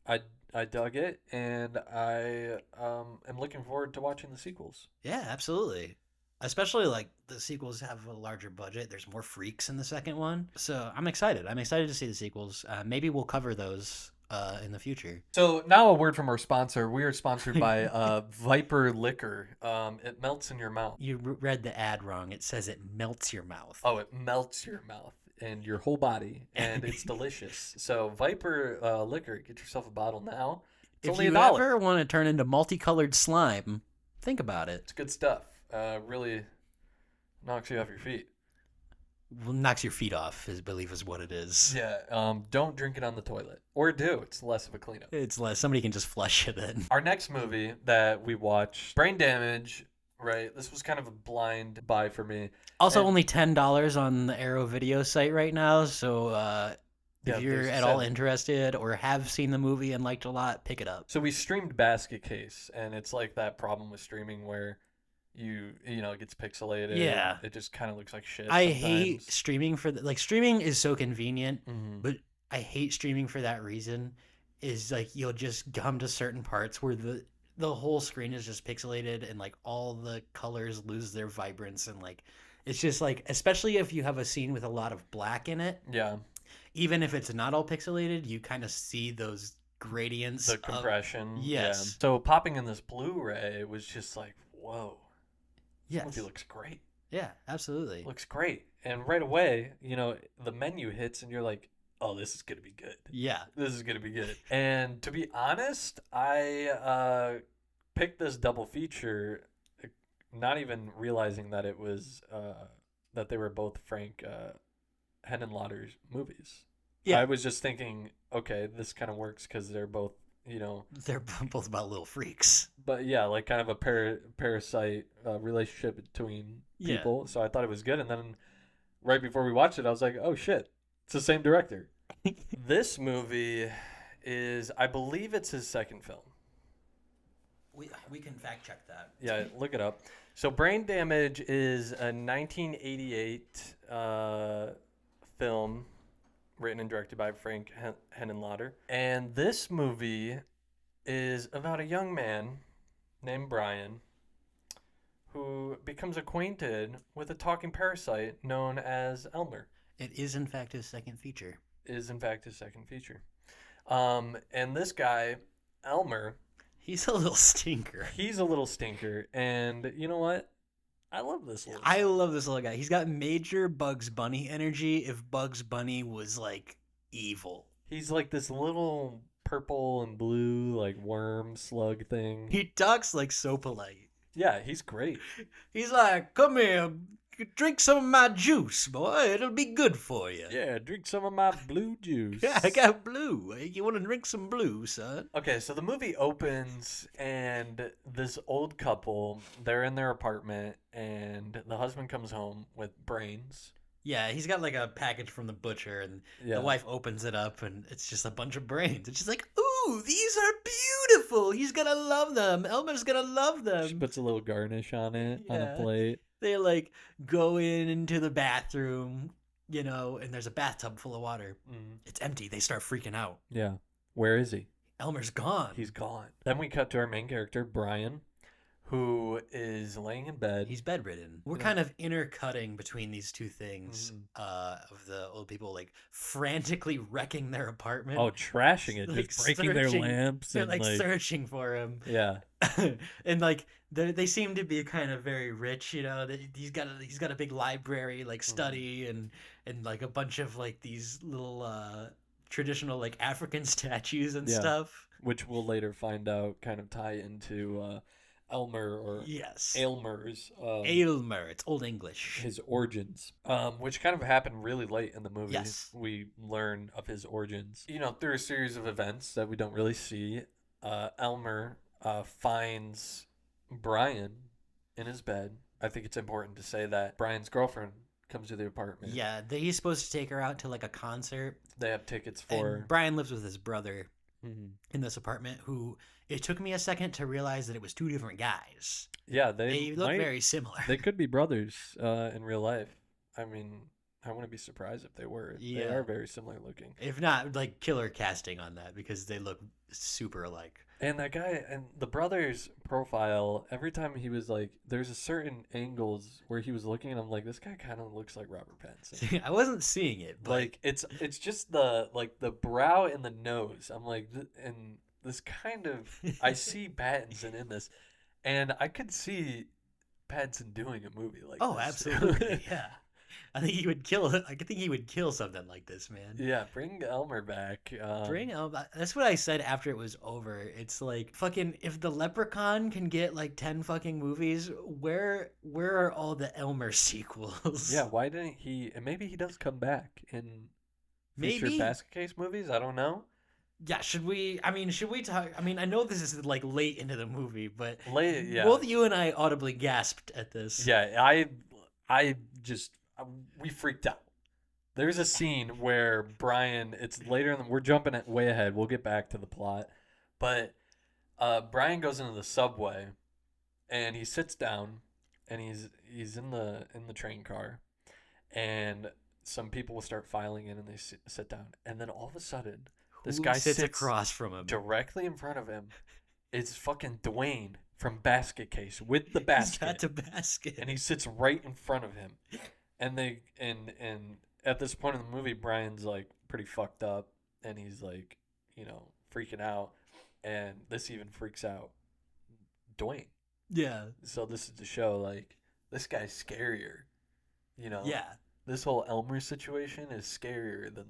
I dug it, and I am looking forward to watching the sequels.
Yeah, absolutely. Especially like the sequels have a larger budget. There's more freaks in the second one. So I'm excited. I'm excited to see the sequels. Maybe we'll cover those in the future.
So now a word from our sponsor. We are sponsored by Viper Liquor. It melts in your mouth.
You read the ad wrong. It says it melts your mouth.
Oh, it melts your mouth and your whole body, and it's delicious. So Viper Liquor, get yourself a bottle now. It's only $1.
If you ever want to turn into multicolored slime, think about it.
It's good stuff. Really knocks you off your feet.
Well, knocks your feet off, I believe is what it is.
Yeah. Don't drink it on the toilet, or do. It's less of a cleanup.
It's less. Somebody can just flush it in.
Our next movie that we watched, Brain Damage. Right. This was kind of a blind buy for me.
Also, only $10 on the Arrow video site right now. So if you're at all interested or have seen the movie and liked it a lot, pick it up.
So we streamed Basket Case, and it's like that problem with streaming where it gets pixelated.
Yeah.
It just kind of looks like shit.
I hate streaming for streaming is so convenient, but I hate streaming for that reason. Is like you'll just come to certain parts where the whole screen is just pixelated and like all the colors lose their vibrance, and like it's just like, especially if you have a scene with a lot of black in it.
Yeah.
Even if it's not all pixelated, you kind of see those gradients.
The compression.
Yes.
Yeah. So popping in this Blu-ray was just like, whoa.
Yes.
This movie looks great.
Yeah, absolutely.
Looks great. And right away, the menu hits and you're like, oh, this is going to be good.
Yeah.
This is going to be good. And to be honest, I picked this double feature not even realizing that it was that they were both Frank Henenlotter's movies. Yeah. I was just thinking, okay, this kind of works because they're both,
they're both about little freaks.
But yeah, like kind of a parasite relationship between people. Yeah. So I thought it was good. And then right before we watched it, I was like, oh shit, it's the same director. This movie is, I believe it's his second film.
We can fact check that.
Yeah, look it up. So Brain Damage is a 1988 film written and directed by Frank Henenlotter. And this movie is about a young man named Brian who becomes acquainted with a talking parasite known as Elmer.
It is, in fact, his second feature.
And this guy, Elmer...
He's a little stinker.
And you know what? I love this little guy.
I love this little guy. He's got major Bugs Bunny energy if Bugs Bunny was, like, evil.
He's like this little purple and blue, like, worm slug thing.
He talks, like, so polite.
Yeah, he's great.
He's like, come here, drink some of my juice, boy. It'll be good for you.
Yeah, drink some of my blue juice.
Yeah, I got blue. You want to drink some blue, son?
Okay, so the movie opens, and this old couple, they're in their apartment, and the husband comes home with brains.
Yeah, he's got like a package from the butcher, and the wife opens it up, and it's just a bunch of brains. It's just like, ooh, ooh, these are beautiful. He's gonna love them. Elmer's gonna love them.
She puts a little garnish on it on a
Yeah.
plate.
They like go into the bathroom, and there's a bathtub full of water.
Mm.
It's empty. They start freaking out.
Yeah. Where is he?
Elmer's gone.
He's gone. Then we cut to our main character, Brian, who is laying in bed.
He's bedridden. We're
Yeah.
kind of intercutting between these two things of the old people like frantically wrecking their apartment.
Oh, trashing it,
Like,
just breaking their
searching.
lamps.
They're
And
like searching for him.
yeah.
And like they seem to be kind of very rich, he's got a big library, like study and like a bunch of like these little traditional like African statues and
Yeah.
stuff.
Which we'll later find out kind of tie into Elmer or
Yes.
Aylmer's
Aylmer, it's Old English.
his origins, which kind of happened really late in the movie.
Yes.
We learn of his origins. Through a series of events that we don't really see, Elmer finds Brian in his bed. I think it's important to say that Brian's girlfriend comes to the apartment.
Yeah, he's supposed to take her out to like a concert.
They have tickets for...
And Brian lives with his brother
Mhm.
in this apartment, who it took me a second to realize that it was two different guys.
Yeah,
They look very similar.
They could be brothers in real life. I mean, I wouldn't be surprised if they were. They
Yeah.
are very similar looking.
If not, like killer casting on that because they look super alike.
And that guy and the brother's profile, every time he was like, there's a certain angles where he was looking and I'm like, this guy kind of looks like Robert Pattinson.
I wasn't seeing it, but
Like it's just the brow and the nose. I'm like, and this kind of, I see Pattinson in this, and I could see Pattinson doing a movie like
oh,
this.
absolutely, yeah. I think he would kill. I think he would kill something like this, man.
Yeah, bring Elmer back.
Bring Elmer. That's what I said after it was over. It's like fucking if the Leprechaun can get like 10 fucking movies, where are all the Elmer sequels?
Yeah, why didn't he? And maybe he does come back in future
Maybe.
basket case movies. I don't know.
Yeah, should we talk? I mean, I know this is like late into the movie, but
Yeah.
both you and I audibly gasped at this.
Yeah, I just we freaked out. There's a scene where Brian. It's later in the. We're jumping way ahead. We'll get back to the plot, but Brian goes into the subway, and he sits down, and he's in the train car, and some people will start filing in, and they sit down, and then all of a sudden, this
Who
guy
sits
sits
across from him.
directly in front of him. It's fucking Dwayne from Basket Case with the
He's
basket.
got the basket.
And he sits right in front of him. And they and at this point in the movie, Brian's like pretty fucked up, and he's like, freaking out, and this even freaks out Dwayne.
Yeah.
So this is to show like this guy's scarier.
Yeah.
This whole Elmer situation is scarier than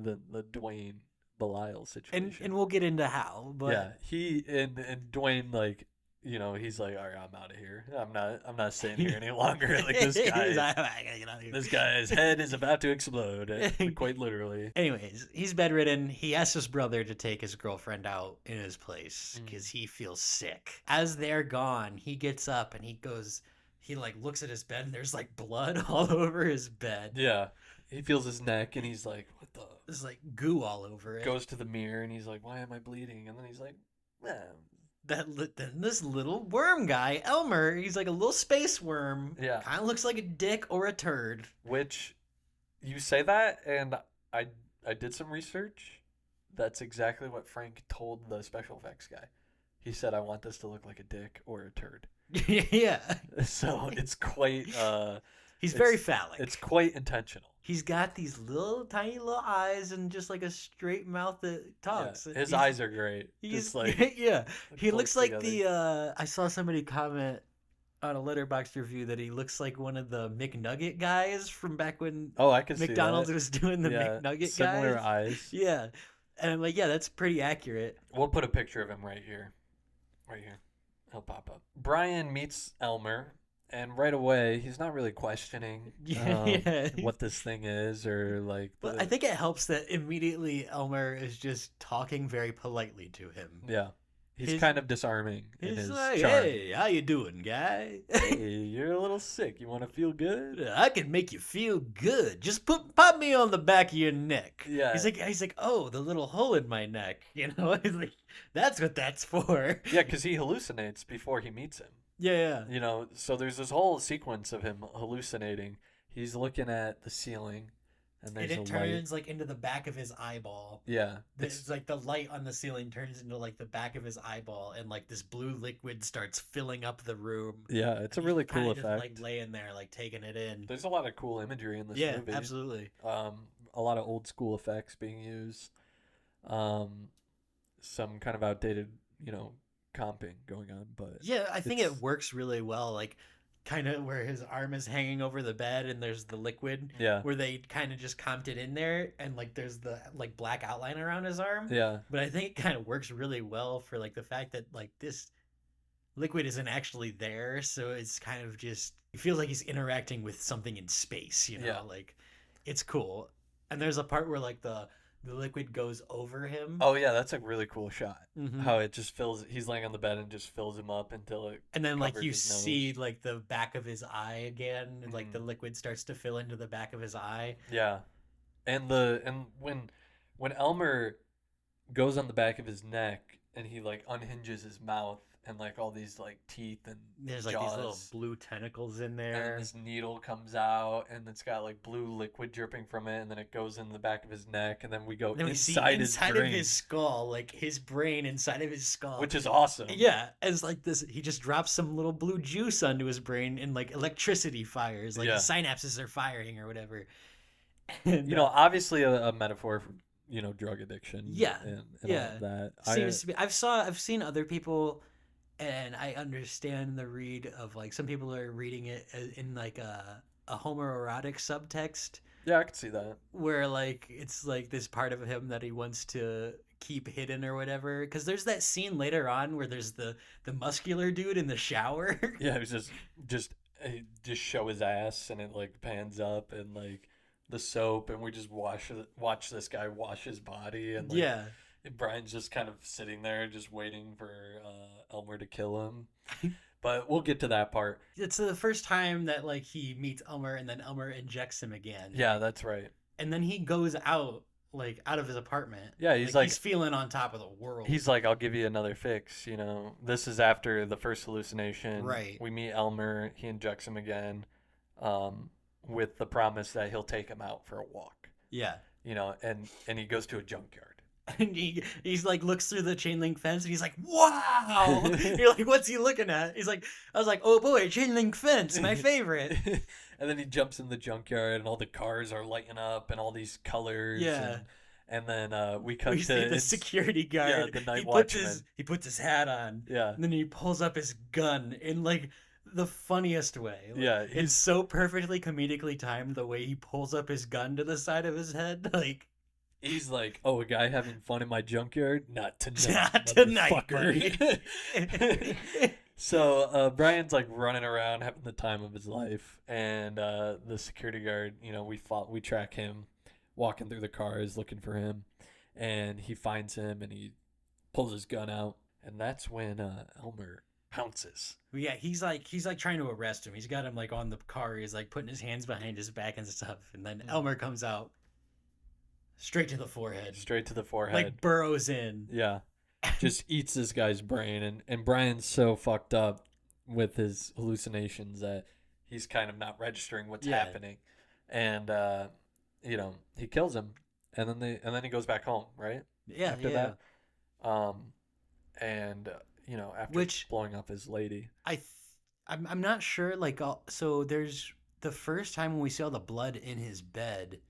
the Dwayne Belial situation.
And we'll get into how, but
yeah, he and Dwayne, like, he's like, all right, I'm out of here. I'm not staying here any longer. Like this
He's
guy,
like, I gotta get out of here.
this guy's head is about to explode, quite literally.
Anyways, he's bedridden. He asks his brother to take his girlfriend out in his place because he feels sick. As they're gone, he gets up and he like looks at his bed and there's like blood all over his bed.
Yeah, he feels his neck and he's like, what the?
There's like goo all over it.
Goes to the mirror and he's like, why am I bleeding? And then he's like,
Then this little worm guy, Elmer, he's like a little space worm.
Yeah.
Kind of looks like a dick or a turd.
Which, you say that, and I did some research. That's exactly what Frank told the special effects guy. He said, I want this to look like a dick or a turd.
Yeah.
So it's quite
He's very phallic.
It's quite intentional.
He's got these little tiny little eyes and just like a straight mouth that talks.
Yeah, his eyes are great.
He's
Just like
yeah. He
close
looks like
together.
I saw somebody comment on a Letterboxd review that he looks like one of the McNugget guys from back when
Oh, I can see
McDonald's
that.
was doing the McNugget
similar
guys.
eyes.
Yeah. And I'm like, yeah, that's pretty accurate.
We'll put a picture of him right here. Right here. He'll pop up. Brian meets Elmer, and right away, he's not really questioning what this thing is or like.
But I think it helps that immediately Elmer is just talking very politely to him.
Yeah. He's kind of disarming in
He's
his
like,
charm.
hey, how you doing, guy?
Hey, you're a little sick. You want to feel good?
I can make you feel good. Just pop me on the back of your neck.
Yeah.
He's like, oh, the little hole in my neck. You know, he's like, that's what that's for.
Yeah, because he hallucinates before he meets him.
Yeah.
You know, so there's this whole sequence of him hallucinating. He's looking at the ceiling, and there's
And
a
it
light.
turns like into the back of his eyeball.
Yeah,
It's like the light on the ceiling turns into like the back of his eyeball, and like this blue liquid starts filling up the room.
yeah, it's a
He's
really cool
kinda
effect.
Just like laying there, like taking it in.
There's a lot of cool imagery in this movie.
Absolutely.
A lot of old school effects being used. Some kind of outdated, comping going on, but
Yeah, I think it works really well. Like, kind of where his arm is hanging over the bed, and there's the liquid.
yeah,
Where they kind of just comped it in there, and like there's the like black outline around his arm.
yeah,
But I think it kind of works really well for like the fact that like this liquid isn't actually there, so it's kind of just it feels like he's interacting with something in space.
Yeah.
Like it's cool. And there's a part where like the liquid goes over him.
Oh yeah, that's a really cool shot.
Mhm.
How it just fills. He's laying on the bed and just fills him up until it.
And then like
covers
you
his nose.
see like the back of his eye again, and like the
Mhm.
liquid starts to fill into the back of his eye.
Yeah, and when Elmer goes on the back of his neck and he like unhinges his mouth and like all these like teeth and
There's like
jaws,
these little blue tentacles in
and then
there.
this needle comes out and it's got like blue liquid dripping from it, and then it goes in the back of his neck, and then we go
Then we see
inside his
inside
brain,
of his skull, like his brain inside of his skull.
which is awesome.
Yeah, as like this, he just drops some little blue juice onto his brain, and like electricity fires, like
Yeah.
the synapses are firing or whatever. And,
Obviously a metaphor for drug addiction.
Yeah,
and
yeah.
all of that.
seems to be. I've seen other people, and I understand the read of like some people are reading it in like a homoerotic subtext
Yeah, I could see that.
where like it's like this part of him that he wants to keep hidden or whatever. Because there's that scene later on where there's the muscular dude in the shower.
Yeah, it was just show his ass, and it like pans up, and like the soap, and we just watch this guy wash his body, and like,
Yeah.
and Brian's just kind of sitting there just waiting for Elmer to kill him. But we'll get to that part.
It's the first time that like he meets Elmer, and then Elmer injects him again.
Yeah, that's right.
And then he goes out of his apartment.
Yeah, he's like
he's feeling on top of the world.
he's like, I'll give you another fix. This is after the first hallucination.
Right.
We meet Elmer. He injects him again, with the promise that he'll take him out for a walk.
Yeah.
And he goes to a junkyard.
And he's like looks through the chain link fence, and he's like, wow. You're like, what's he looking at? I was like, oh boy, chain link fence, my favorite.
And then he jumps in the junkyard, and all the cars are lighting up, and all these colors.
Yeah.
And then we cut
We
to
see the security guard.
the night
he
watchman.
He puts his hat on.
Yeah.
And then he pulls up his gun in like the funniest way. Like,
Yeah,
it's so perfectly comedically timed the way he pulls up his gun to the side of his head. Like,
He's like, oh, a guy having fun in my junkyard? Not tonight.
Not tonight,
motherfucker." So Brian's like running around having the time of his life, and the security guard, we track him walking through the cars looking for him, and he finds him, and he pulls his gun out, and that's when Elmer pounces.
yeah, he's like trying to arrest him. He's got him like on the car. He's like putting his hands behind his back and stuff. And then Elmer comes out straight to the forehead.
Straight to the forehead.
Like burrows in.
Yeah. Just eats this guy's brain, and Brian's so fucked up with his hallucinations that he's kind of not registering what's happening. And he kills him, and then he goes back home, right?
Yeah,
After
yeah.
that. After
Which-
blowing up his lady.
I'm not sure. Like, so there's the first time when we see all the blood in his bed.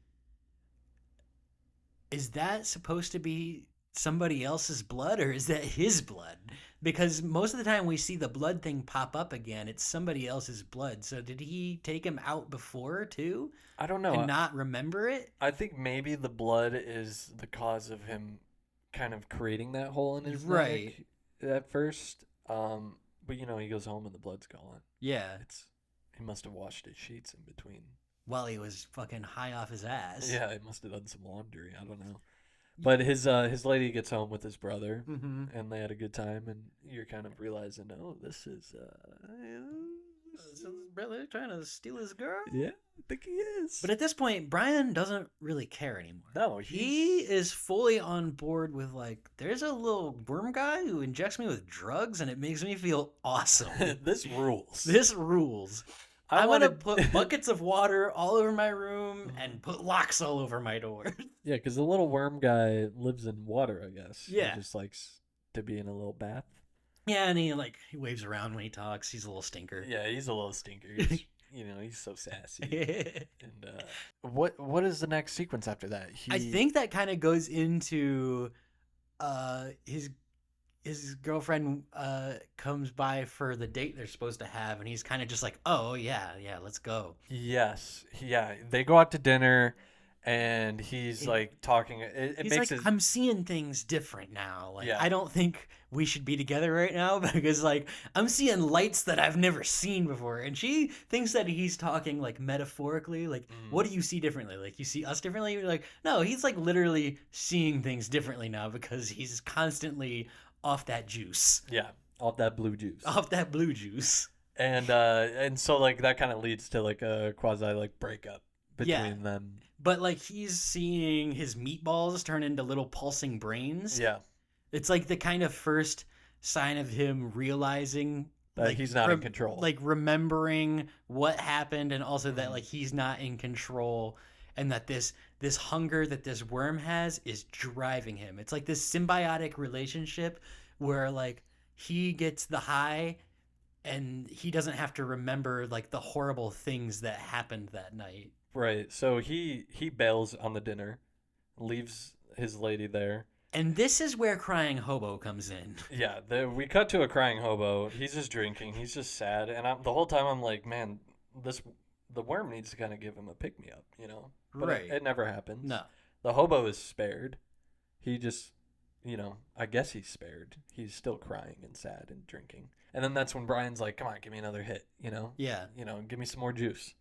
Is that supposed to be somebody else's blood, or is that his blood? Because most of the time we see the blood thing pop up again, it's somebody else's blood. So did he take him out before too,
I don't know.
and not remember it?
I think maybe the blood is the cause of him kind of creating that hole in his
Right.
neck at first. But he goes home and the blood's gone.
Yeah.
He must have washed his sheets in between.
While he was fucking high off his ass.
Yeah, he must have done some laundry. I don't know. But his lady gets home with his brother,
Mm-hmm.
and they had a good time, and you're kind of realizing, oh, this is
Is his brother trying to steal his girl?
yeah, I think he is.
But at this point, Brian doesn't really care anymore.
No,
He is fully on board with, like, there's a little worm guy who injects me with drugs and it makes me feel awesome.
this rules.
This rules. I want to put buckets of water all over my room and put locks all over my doors.
Yeah, because the little worm guy lives in water, I guess.
Yeah.
He just likes to be in a little bath.
Yeah, and he waves around when he talks. He's a little stinker.
Yeah, he's a little stinker. He's, he's so sassy. And what is the next sequence after that?
I think that kind of goes into his girlfriend comes by for the date they're supposed to have, and he's kind of just like, oh yeah, let's go.
Yes, yeah. They go out to dinner, and he's like talking. It
He's
makes
like, I'm seeing things different now. Like,
Yeah.
I don't think we should be together right now because, like, I'm seeing lights that I've never seen before. And she thinks that he's talking, like, metaphorically. Like, what do you see differently? Like, you see us differently? You're like, no, he's, like, literally seeing things differently now because he's constantly off that juice.
Yeah, off that blue juice.
Off that blue juice.
And so, like, that kind of leads to, like, a quasi, like, breakup between them.
But, like, he's seeing his meatballs turn into little pulsing brains.
Yeah.
It's like the kind of first sign of him realizing
That
like,
he's not in control.
Like remembering what happened and also that like he's not in control and that this hunger that this worm has is driving him. It's like this symbiotic relationship where like he gets the high and he doesn't have to remember like the horrible things that happened that night.
Right. So he bails on the dinner, leaves his lady there.
And this is where crying hobo comes in.
Yeah, we cut to a crying hobo. He's just drinking. He's just sad, and the whole time I'm like, man, the worm needs to kind of give him a pick me up, But
Right.
it never happens.
No.
The hobo is spared. He just, I guess he's spared. He's still crying and sad and drinking. And then that's when Brian's like, come on, give me another hit,
Yeah.
Give me some more juice.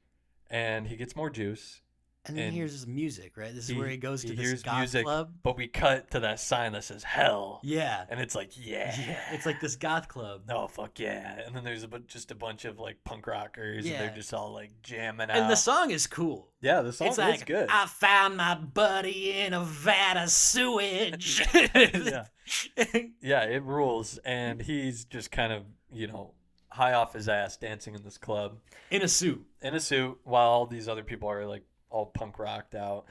And he gets more juice.
And then
And
here's his music, right? This is where he goes to this
hears
goth
music,
club.
but we cut to that sign that says hell.
Yeah.
And it's like, yeah.
It's like this goth club.
Oh, fuck yeah. And then there's just a bunch of, like, punk rockers, and
Yeah.
they're just all, like, jamming out.
And the song is cool.
Yeah, the song
It's
is
like,
good.
I found my buddy in a vat of sewage.
Yeah. Yeah, it rules. And he's just kind of, high off his ass dancing in this club.
In a suit.
In a suit, while all these other people are, like, all punk rocked out.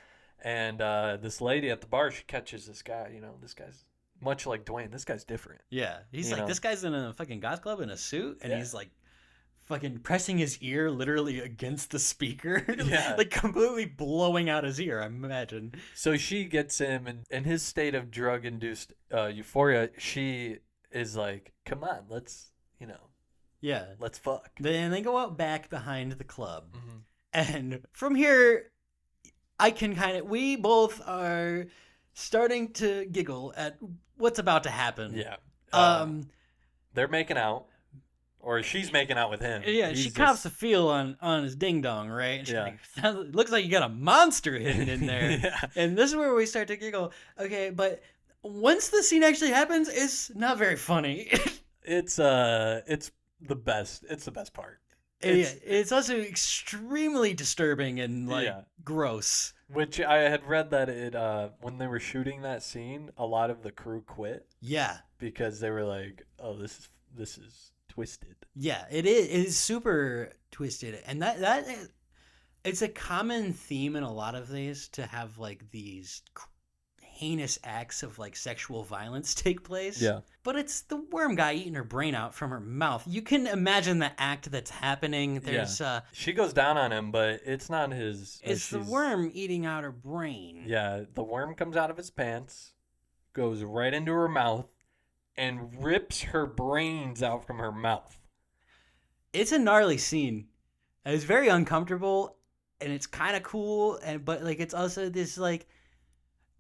And this lady at the bar, she catches this guy, this guy's much like Dwayne. This guy's different.
Yeah. He's
You
like,
know.
this guy's in a fucking goth club in a suit. And
Yeah.
he's like, fucking pressing his ear literally against the speaker.
Yeah.
Like completely blowing out his ear, I imagine.
So she gets him, and in his state of drug-induced euphoria, she is like, come on, let's fuck.
Then they go out back behind the club.
Mhm.
And from here, we both are starting to giggle at what's about to happen.
Yeah.
They're
They're making out, or she's making out with him.
yeah,
He's
she cops
just-
a feel on his ding dong, right? And she's
Yeah.
like, it looks like you got a monster hidden in there.
Yeah.
And this is where we start to giggle. Okay, but once the scene actually happens, it's not very funny.
It's the best. It's the best part.
It's also extremely disturbing and like
Yeah.
gross.
Which I had read that when they were shooting that scene, a lot of the crew quit
Yeah.
because they were like, "Oh, this is twisted."
Yeah, it is super twisted, and that it's a common theme in a lot of these to have like these heinous acts of like sexual violence take place.
Yeah.
But it's the worm guy eating her brain out from her mouth. You can imagine the act that's happening. There's
She goes down on him, but it's not his.
it's the worm eating out her brain.
Yeah, the worm comes out of his pants, goes right into her mouth, and rips her brains out from her mouth.
It's a gnarly scene. And it's very uncomfortable, and it's kind of cool, but like it's also this like.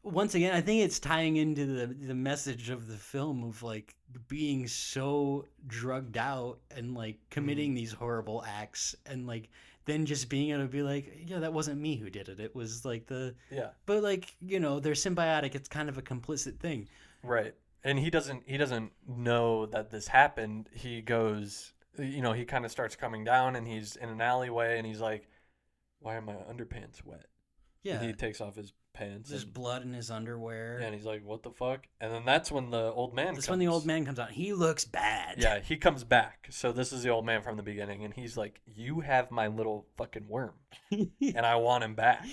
Once again, I think it's tying into the message of the film of like being so drugged out and like committing these horrible acts, and like then just being able to be like, yeah, that wasn't me who did it. It was like
Yeah.
but like, you know, they're symbiotic. It's kind of a complicit thing.
Right. And he doesn't know that this happened. He goes, you know, he kind of starts coming down and he's in an alleyway and he's like, why are my underpants wet?
Yeah.
And he takes off his pants.
There's blood in his underwear.
Yeah, and he's like, what the fuck? And then that's when the old man
That's
comes.
when the old man comes out. He looks bad.
Yeah, he comes back. So this is the old man from the beginning. And he's like, you have my little fucking worm. And I want him back.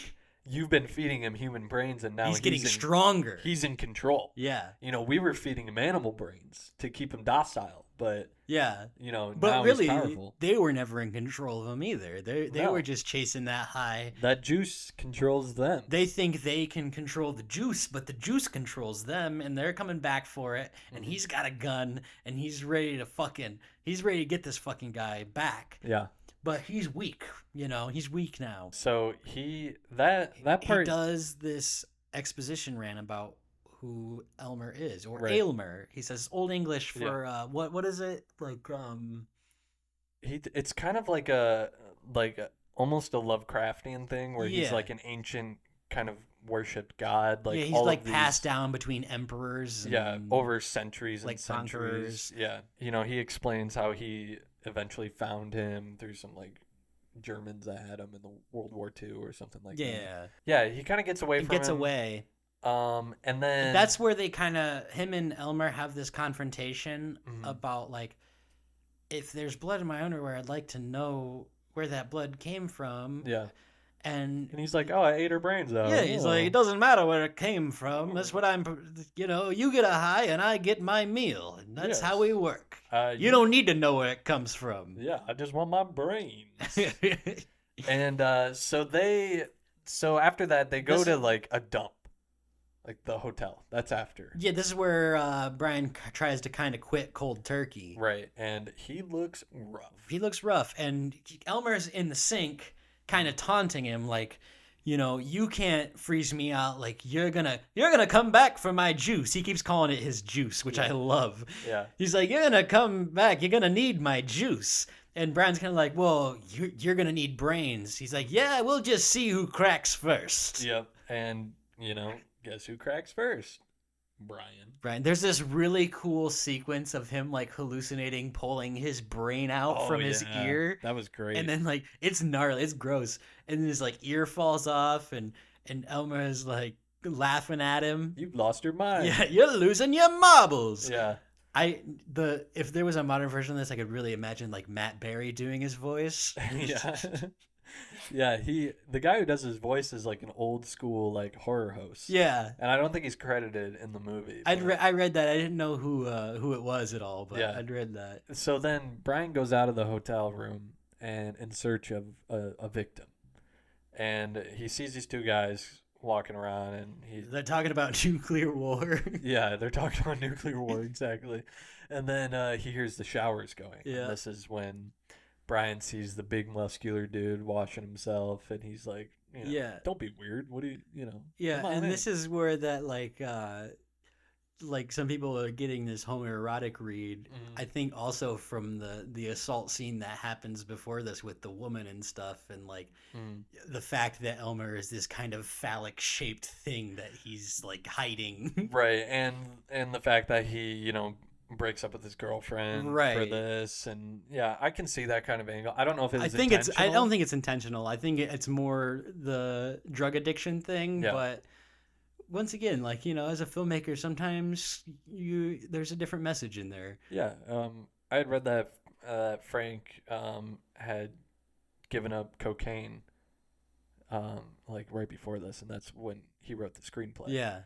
You've been feeding him human brains, and now
he's getting stronger.
He's in control.
Yeah.
You know, we were feeding him animal brains to keep him docile, but
yeah,
you know,
but
now
really,
he's powerful.
they were never in control of him either. They
No.
were just chasing that high.
That juice controls them.
They think they can control the juice, but the juice controls them, and they're coming back for it. And he's got a gun, and he's ready to get this fucking guy back.
Yeah.
But he's weak, you know. He's weak now.
So that part
he does this exposition rant about who Elmer is, or
Right.
Aylmer. He says Old English for what is it like?
It's kind of like almost a Lovecraftian thing where he's
Yeah.
like an ancient kind of worshipped god. Like
he's
all
like
of these,
passed down between emperors. And,
over centuries
like
and centuries.
conquerors.
Yeah, you know, he explains how he eventually found him through some like Germans that had him in the World War II or something like that.
yeah,
Yeah, he kind of gets away
he
from
gets
him.
away.
And then
That's where they kind of him and Elmer have this confrontation
Mhm.
about like, if there's blood in my underwear, I'd like to know where that blood came from.
yeah,
And
and he's like, "Oh, I ate her brains out."
yeah, he's like, it doesn't matter where it came from. That's what you get a high and I get my meal. And that's how we work. You don't need to know where it comes from.
Yeah, I just want my brains. And so after that, they go to like a dump, like the hotel. That's after.
Yeah, this is where Brian tries to kind of quit cold turkey.
Right, and he looks rough.
He looks rough, and Elmer's in the sink, kind of taunting him, like, you know, you can't freeze me out. Like you're gonna come back for my juice. He keeps calling it his juice, which I love.
Yeah.
He's like, you're gonna come back. You're gonna need my juice. And Brian's kind of like, well, you're gonna need brains. He's like, yeah, we'll just see who cracks first.
Yep. And you know, guess who cracks first? Brian.
There's this really cool sequence of him like hallucinating, pulling his brain out from his ear.
That was great.
And then like it's gnarly, it's gross. And then his like ear falls off, and Elmer is like laughing at him.
You've lost your mind.
Yeah, you're losing your marbles.
Yeah.
If there was a modern version of this, I could really imagine like Matt Berry doing his voice.
Yeah. Yeah, the guy who does his voice is like an old school like horror host.
Yeah.
And I don't think he's credited in the movie.
I read that. I didn't know who it was at all, but I'd read that.
So then Brian goes out of the hotel room and in search of a victim. And he sees these two guys walking around and
they're talking about nuclear war.
Yeah, they're talking about nuclear war, exactly. And then he hears the showers going.
Yeah.
And this is when Brian sees the big muscular dude washing himself, and he's like, don't be weird. What do you know?
Yeah, and this is where that like some people are getting this homoerotic read.
Mm-hmm.
I think also from the assault scene that happens before this with the woman and stuff, and like the fact that Elmer is this kind of phallic shaped thing that he's like hiding.
Right, and the fact that he, breaks up with his girlfriend for this, and yeah, I can see that kind of angle. I don't know if it's intentional.
I don't think it's intentional. I think it's more the drug addiction thing, but once again, like, as a filmmaker, sometimes there's a different message in there.
Yeah, I had read that Frank had given up cocaine like right before this, and that's when he wrote the screenplay.
Yeah.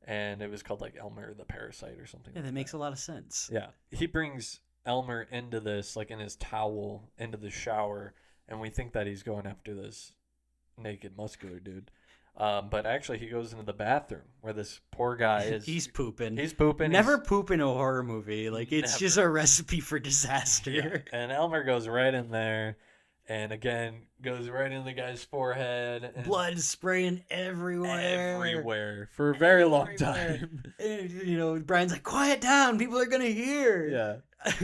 And it was called like Elmer the Parasite or something.
Yeah, that makes a lot of sense.
Yeah. He brings Elmer into this, like in his towel, into the shower, and we think that he's going after this naked, muscular dude. But actually, he goes into the bathroom where this poor guy is.
He's pooping.
Never
poop in a horror movie. Like, it's just a recipe for disaster.
Yeah. And Elmer goes right in there, And again, goes right in the guy's forehead. And
Blood spraying everywhere.
everywhere for a very long
Everywhere.
time.
And, you know, Brian's like, quiet down. People are going to hear.
Yeah.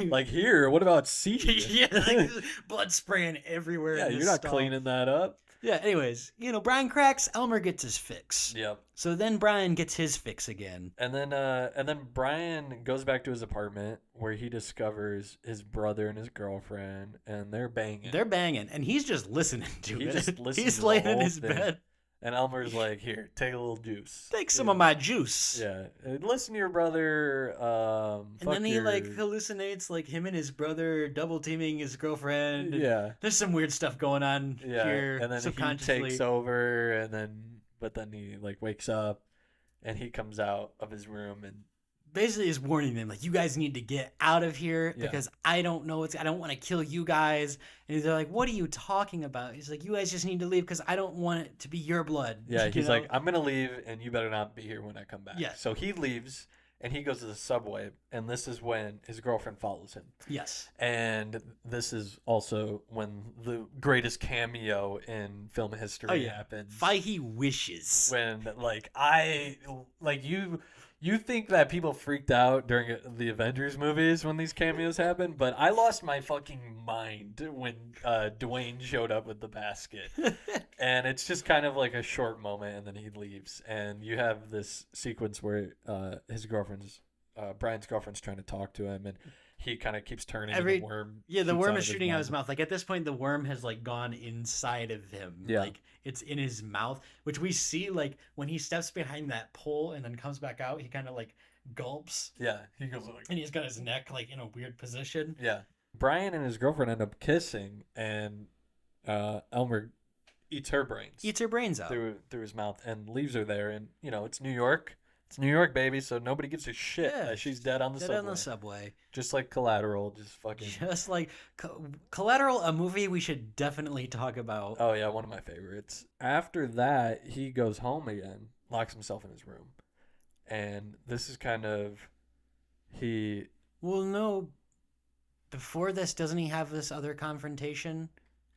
Like here, what about C?
Yeah, like blood spraying everywhere.
Yeah,
in
you're
this
not
stall.
cleaning that up.
Yeah, anyways, you know, Brian cracks, Elmer gets his fix.
Yep.
So then Brian gets his fix again.
And then Brian goes back to his apartment where he discovers his brother and his girlfriend, and they're banging.
They're banging, and he's just listening to
He
it.
just listens
He's
to the
laying in
whole
his
thing.
bed.
And Elmer's like, "Here, take a little juice.
Take some
Yeah.
of my juice.
Yeah, listen to your brother.
And then he like hallucinates like him and his brother double teaming his girlfriend.
Yeah,
There's some weird stuff going on
yeah.
here.
And then he
subconsciously.
takes over, but then he like wakes up, and he comes out of his room and
Basically is warning them like, you guys need to get out of here
Yeah.
because I don't want to kill you guys. And they're like, what are you talking about? He's like, you guys just need to leave because I don't want it to be your blood.
yeah,
You
he's
know?
like, I'm gonna leave, and you better not be here when I come back.
Yeah.
So he leaves, and he goes to the subway, and this is when his girlfriend follows him.
Yes.
And this is also when the greatest cameo in film history happens.
Fahey wishes.
When you think that people freaked out during the Avengers movies when these cameos happened, but I lost my fucking mind when Dwayne showed up with the basket. And it's just kind of like a short moment, and then he leaves, and you have this sequence where Brian's girlfriend's trying to talk to him, and he kind of keeps turning, and the worm.
Yeah, the
shoots
worm
out
is
of his
shooting out his mouth. Like at this point, the worm has like gone inside of him.
Yeah.
Like it's in his mouth, which we see like when he steps behind that pole and then comes back out, he kind of like gulps,
Yeah, he goes like,
and he's got his neck like in a weird position.
yeah. Brian and his girlfriend end up kissing, and Elmer eats her brains.
Eats her brains out.
through his mouth and leaves her there. And it's New York. It's New York, baby. So nobody gives a shit
Yeah,
that she's dead on the
Dead
subway.
on the subway.
Just like Collateral, just fucking.
Just like Collateral, a movie we should definitely talk about.
Oh yeah, one of my favorites. After that, he goes home again, locks himself in his room, and this is kind of he.
Well, no. Before this, doesn't he have this other confrontation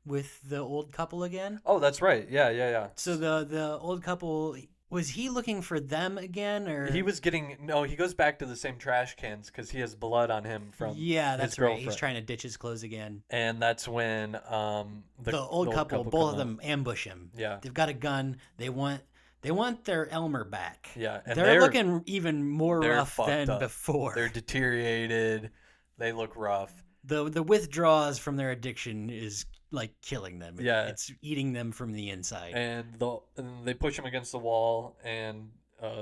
with the old couple again?
Oh, that's right. Yeah.
So the old couple, was he looking for them again, or
He was getting he goes back to the same trash cans because he has blood on him from
Yeah, that's
his
right.
girlfriend.
He's trying to ditch his clothes again.
And that's when
The old couple, both
come
of them
out.
ambush him.
Yeah.
They've got a gun. They want their Elmer back.
Yeah, and
They're looking even more
they're
rough
fucked
than
up.
before.
They're deteriorated. They look rough.
The withdrawals from their addiction is like killing them.
Yeah.
It's eating them from the inside.
And they push him against the wall, and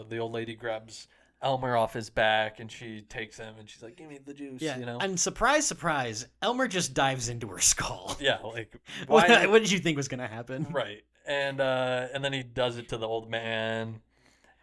the old lady grabs Elmer off his back, and she takes him, and she's like, "Give me the juice,"
Yeah,
you know.
and surprise, Elmer just dives into her skull.
Yeah, like
What,
why?
what did you think was gonna happen?
Right, and then he does it to the old man,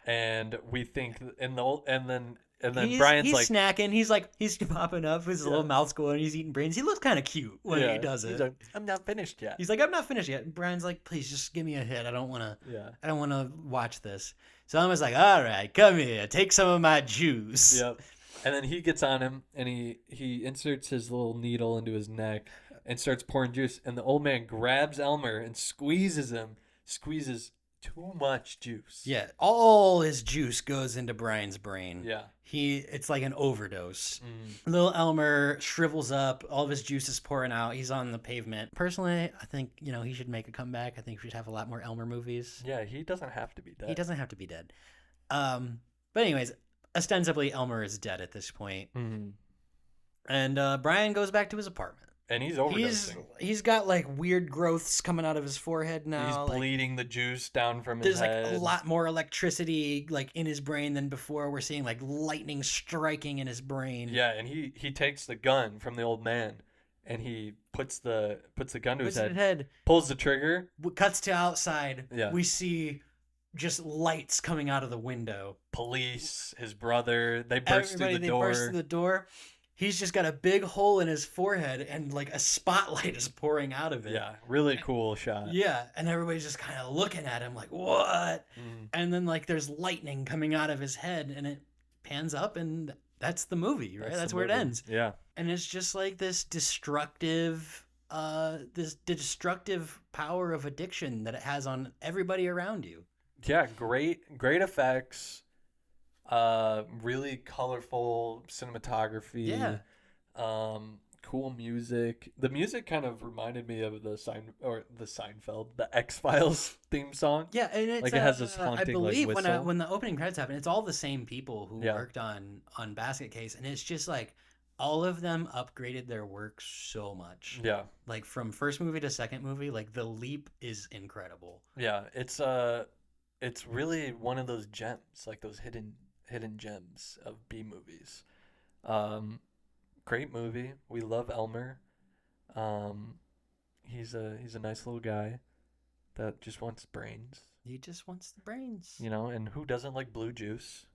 and we think, and then Brian's
he's
like,
snacking. He's popping up. His little mouth's going. He's eating brains. He looks kind of cute when he does it.
He's like, "I'm not finished yet."
He's like, I'm not finished yet. And Brian's like, please just give me a hit. I don't want to watch this. So Elmer's like, all right, come here, take some of my juice.
Yep. And then he gets on him, and he inserts his little needle into his neck and starts pouring juice. And the old man grabs Elmer and squeezes too much juice.
Yeah, all his juice goes into Brian's brain.
Yeah.
It's like an overdose.
Mm.
Little Elmer shrivels up. All of his juice is pouring out. He's on the pavement. Personally, I think, he should make a comeback. I think we should have a lot more Elmer movies.
Yeah, he doesn't have to be dead.
He doesn't have to be dead. But anyways, ostensibly Elmer is dead at this point.
Mm-hmm.
And Brian goes back to his apartment.
And he's overdosing.
He's got like weird growths coming out of his forehead now.
He's
like,
bleeding the juice down from
there's
his head.
like a lot more electricity like in his brain than before. We're seeing like lightning striking in his brain.
Yeah, and he takes the gun from the old man, and he puts the gun to his head, pulls the trigger.
Cuts to outside.
Yeah.
We see just lights coming out of the window.
Police, his brother, they burst through the
They
door.
burst through the door. He's just got a big hole in his forehead, and like a spotlight is pouring out of it.
Yeah, really cool shot.
Yeah, and everybody's just kind of looking at him like, what?
Mm.
And then like there's lightning coming out of his head, and it pans up, and that's the movie, right? That's
the
where it
movie.
ends.
Yeah.
And it's just like this destructive this destructive power of addiction that it has on everybody around you.
Yeah, great effects. Really colorful cinematography.
Yeah.
Cool music. The music kind of reminded me of the Seinfeld, the X-Files theme song.
Yeah, and it's
Like, it has this
I
haunting,
believe
like,
when
whistle.
when the opening credits happen, it's all the same people who
Yeah.
worked on Basket Case, and it's just like all of them upgraded their work so much.
Yeah.
Like from first movie to second movie, like the leap is incredible.
Yeah, it's really one of those gems, like those hidden gems of B movies. Great movie. We love Elmer. Um, he's a nice little guy that just wants brains,
He just wants the brains.
you know, and who doesn't like blue juice?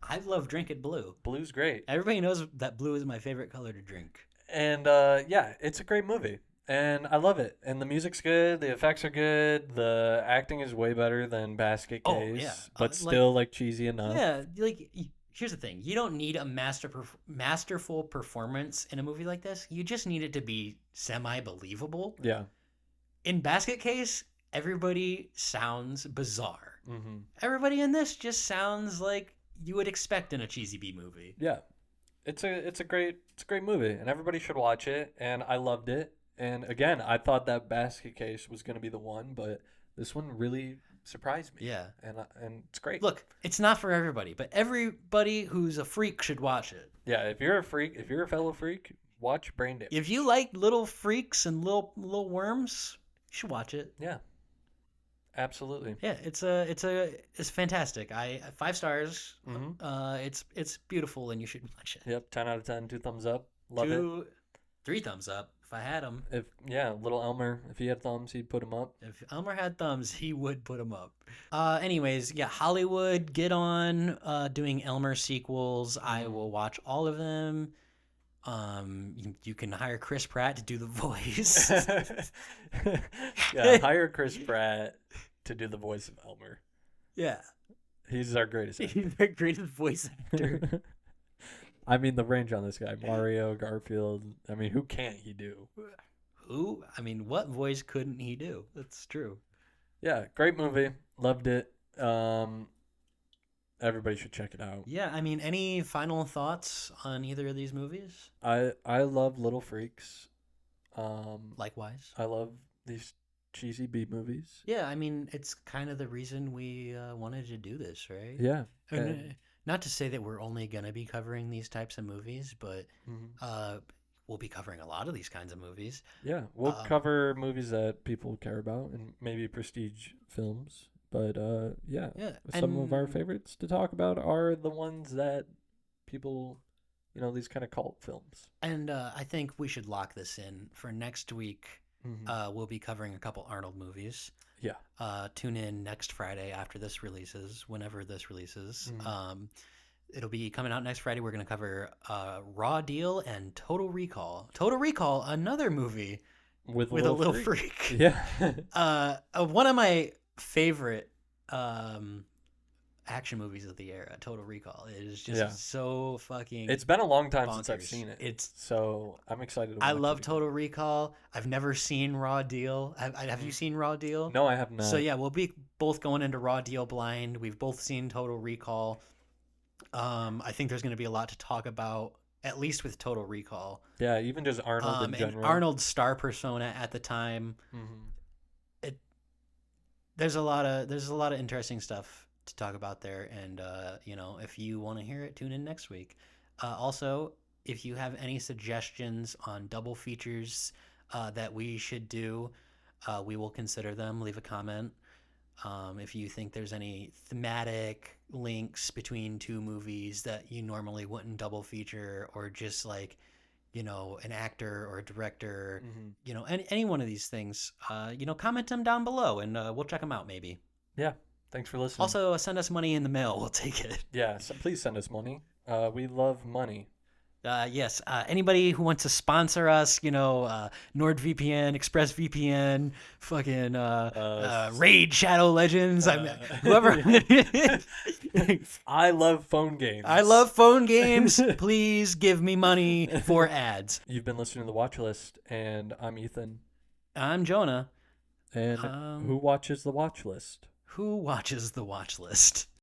I love drinking blue.
Blue's great.
Everybody knows that blue is my favorite color to drink.
And yeah, it's a great movie. And I love it. And the music's good, the effects are good, the acting is way better than Basket
Oh,
Case,
yeah.
but
Like-
still like cheesy enough.
Yeah, like here's the thing: you don't need a masterful performance in a movie like this. You just need it to be semi-believable.
Yeah.
In Basket Case, everybody sounds bizarre.
Mm-hmm.
Everybody in this just sounds like you would expect in a cheesy B movie.
Yeah. It's a great movie, and everybody should watch it, and I loved it. And again, I thought that Basket Case was going to be the one, but this one really surprised me.
Yeah.
And it's great.
Look, it's not for everybody, but everybody who's a freak should watch it.
Yeah, if you're a freak, if you're a fellow freak, watch Brain Damage.
If you like little freaks and little worms, you should watch it.
Yeah. Absolutely.
Yeah, it's fantastic. 5 stars.
Mm-hmm.
It's beautiful, and you should watch it.
Yep, 10 out of 10, 2 thumbs up. Love it.
3 thumbs up if I had them.
Little Elmer, if he had thumbs, he'd put him up.
If Elmer had thumbs, he would put them up. Anyways, yeah, Hollywood, get on doing Elmer sequels. I will watch all of them. You can hire Chris Pratt to do the voice.
Yeah, hire Chris Pratt to do the voice of Elmer.
Yeah,
He's our greatest actor.
he's the greatest voice actor.
I mean, the range on this guy, Mario, Garfield. I mean, who can't he do?
Who? I mean, what voice couldn't he do? That's true.
Yeah, great movie. Loved it. Everybody should check it out.
Yeah, I mean, any final thoughts on either of these movies?
I love Little Freaks.
Likewise.
I love these cheesy B movies.
Yeah, I mean, it's kind of the reason we wanted to do this, right?
Yeah.
And, not to say that we're only going to be covering these types of movies, but we'll be covering a lot of these kinds of movies.
Yeah, we'll cover movies that people care about and maybe prestige films. But yeah, some of our favorites to talk about are the ones that people, these kind of cult films.
And I think we should lock this in for next week.
Mm-hmm.
We'll be covering a couple Arnold movies.
Yeah.
Tune in next Friday after this releases, whenever this releases.
Mm-hmm.
It'll be coming out next Friday. We're going to cover Raw Deal and Total Recall. Total Recall, another movie with a little freak.
Yeah.
One of my favorite action movies of the era, Total Recall. It is just so fucking
It's been a long time
bonkers.
since I've seen it. So I'm excited to watch
I love
it
Total Recall. I've never seen Raw Deal. Have you seen Raw Deal?
No, I have not.
So yeah, we'll be both going into Raw Deal blind. We've both seen Total Recall. I think there's going to be a lot to talk about, at least with Total Recall.
Yeah, even just Arnold in general.
And Arnold's star persona at the time.
Mm-hmm.
There's a lot of interesting stuff to talk about there, and if you want to hear it, tune in next week. Also, if you have any suggestions on double features that we should do, we will consider them. Leave a comment. If you think there's any thematic links between two movies that you normally wouldn't double feature, or just like, an actor or a director, any one of these things, comment them down below, and we'll check them out maybe.
Yeah. Thanks for listening.
Also, send us money in the mail. We'll take it.
Yeah. So please send us money. We love money.
Yes, anybody who wants to sponsor us, NordVPN, ExpressVPN, fucking Raid Shadow Legends, whoever.
I love phone games.
I love phone games. Please give me money for ads.
You've been listening to the Watchlist, and I'm Ethan.
I'm Jonah.
And who watches the Watchlist?
Who watches the Watchlist?